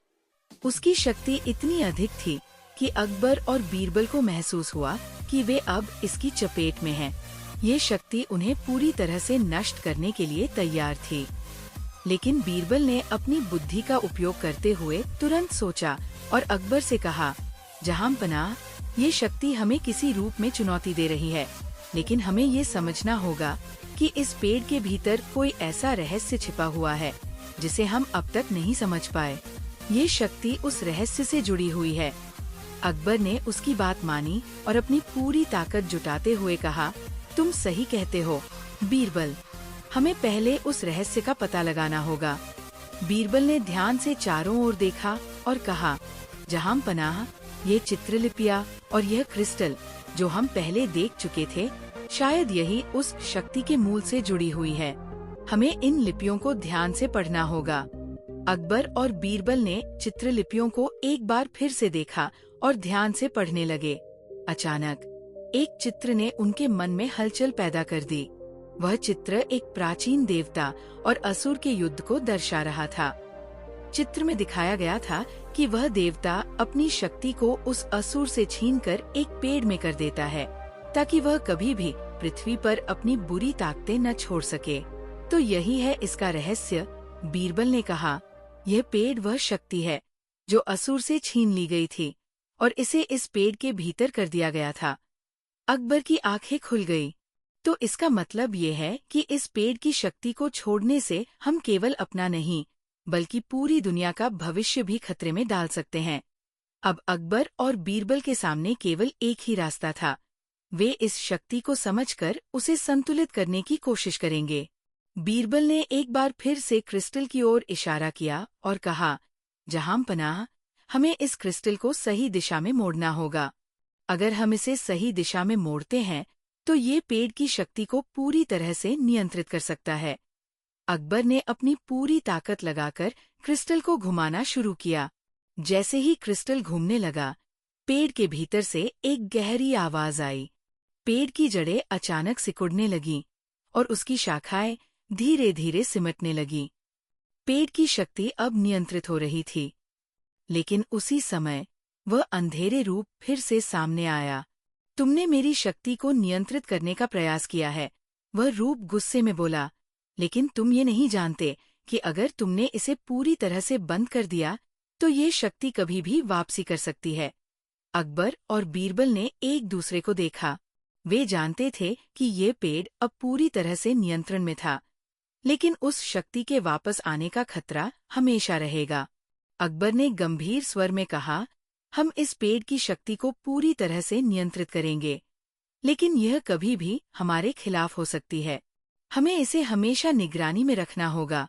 उसकी शक्ति इतनी अधिक थी कि अकबर और बीरबल को महसूस हुआ कि वे अब इसकी चपेट में हैं। ये शक्ति उन्हें पूरी तरह से नष्ट करने के लिए तैयार थी। लेकिन बीरबल ने अपनी बुद्धि का उपयोग करते हुए तुरंत सोचा और अकबर से कहा, जहांपनाह, ये शक्ति हमें किसी रूप में चुनौती दे रही है, लेकिन हमें ये समझना होगा कि इस पेड़ के भीतर कोई ऐसा रहस्य छिपा हुआ है जिसे हम अब तक नहीं समझ पाए। ये शक्ति उस रहस्य से जुड़ी हुई है। अकबर ने उसकी बात मानी और अपनी पूरी ताकत जुटाते हुए कहा, तुम सही कहते हो बीरबल, हमें पहले उस रहस्य का पता लगाना होगा। बीरबल ने ध्यान से चारों ओर देखा और कहा, जहांपनाह, ये चित्रलिपियाँ और यह क्रिस्टल जो हम पहले देख चुके थे, शायद यही उस शक्ति के मूल से जुड़ी हुई है। हमें इन लिपियों को ध्यान से पढ़ना होगा। अकबर और बीरबल ने चित्रलिपियों को एक बार फिर से देखा और ध्यान से पढ़ने लगे। अचानक एक चित्र ने उनके मन में हलचल पैदा कर दी। वह चित्र एक प्राचीन देवता और असुर के युद्ध को दर्शा रहा था। चित्र में दिखाया गया था कि वह देवता अपनी शक्ति को उस असुर से छीनकर एक पेड़ में कर देता है, ताकि वह कभी भी पृथ्वी पर अपनी बुरी ताकतें न छोड़ सके। तो यही है इसका रहस्य, बीरबल ने कहा। यह पेड़ वह शक्ति है जो असुर से छीन ली गई थी और इसे इस पेड़ के भीतर कर दिया गया था। अकबर की आंखें खुल गई। तो इसका मतलब ये है कि इस पेड़ की शक्ति को छोड़ने से हम केवल अपना नहीं, बल्कि पूरी दुनिया का भविष्य भी खतरे में डाल सकते हैं। अब अकबर और बीरबल के सामने केवल एक ही रास्ता था। वे इस शक्ति को समझकर उसे संतुलित करने की कोशिश करेंगे। बीरबल ने एक बार फिर से क्रिस्टल की ओर इशारा किया और कहा, जहांपनाह, हमें इस क्रिस्टल को सही दिशा में मोड़ना होगा। अगर हम इसे सही दिशा में मोड़ते हैं तो ये पेड़ की शक्ति को पूरी तरह से नियंत्रित कर सकता है। अकबर ने अपनी पूरी ताकत लगाकर क्रिस्टल को घुमाना शुरू किया। जैसे ही क्रिस्टल घूमने लगा, पेड़ के भीतर से एक गहरी आवाज आई। पेड़ की जड़ें अचानक सिकुड़ने लगीं और उसकी शाखाएं धीरे धीरे सिमटने लगीं। पेड़ की शक्ति अब नियंत्रित हो रही थी। लेकिन उसी समय वह अंधेरे रूप फिर से सामने आया। तुमने मेरी शक्ति को नियंत्रित करने का प्रयास किया है, वह रूप गुस्से में बोला, लेकिन तुम ये नहीं जानते कि अगर तुमने इसे पूरी तरह से बंद कर दिया तो ये शक्ति कभी भी वापसी कर सकती है। अकबर और बीरबल ने एक दूसरे को देखा। वे जानते थे कि ये पेड़ अब पूरी तरह से नियंत्रण में था, लेकिन उस शक्ति के वापस आने का खतरा हमेशा रहेगा। अकबर ने गंभीर स्वर में कहा, हम इस पेड़ की शक्ति को पूरी तरह से नियंत्रित करेंगे, लेकिन यह कभी भी हमारे खिलाफ हो सकती है। हमें इसे हमेशा निगरानी में रखना होगा।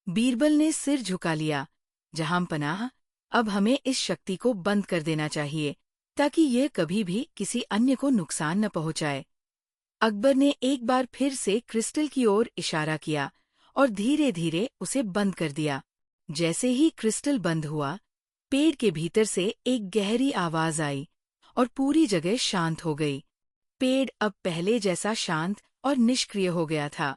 बीरबल ने सिर झुका लिया। जहांपनाह, अब हमें इस शक्ति को बंद कर देना चाहिए ताकि यह कभी भी किसी अन्य को नुकसान न पहुंचाए। अकबर ने एक बार फिर से क्रिस्टल की ओर इशारा किया और धीरे धीरे उसे बंद कर दिया। जैसे ही क्रिस्टल बंद हुआ, पेड़ के भीतर से एक गहरी आवाज आई और पूरी जगह शांत हो गई। पेड़ अब पहले जैसा शांत और निष्क्रिय हो गया था।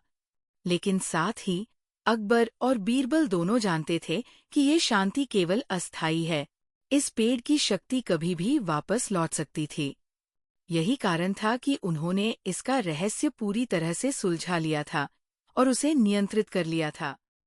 लेकिन साथ ही अकबर और बीरबल दोनों जानते थे कि ये शांति केवल अस्थायी है। इस पेड़ की शक्ति कभी भी वापस लौट सकती थी। यही कारण था कि उन्होंने इसका रहस्य पूरी तरह से सुलझा लिया था और उसे नियंत्रित कर लिया था।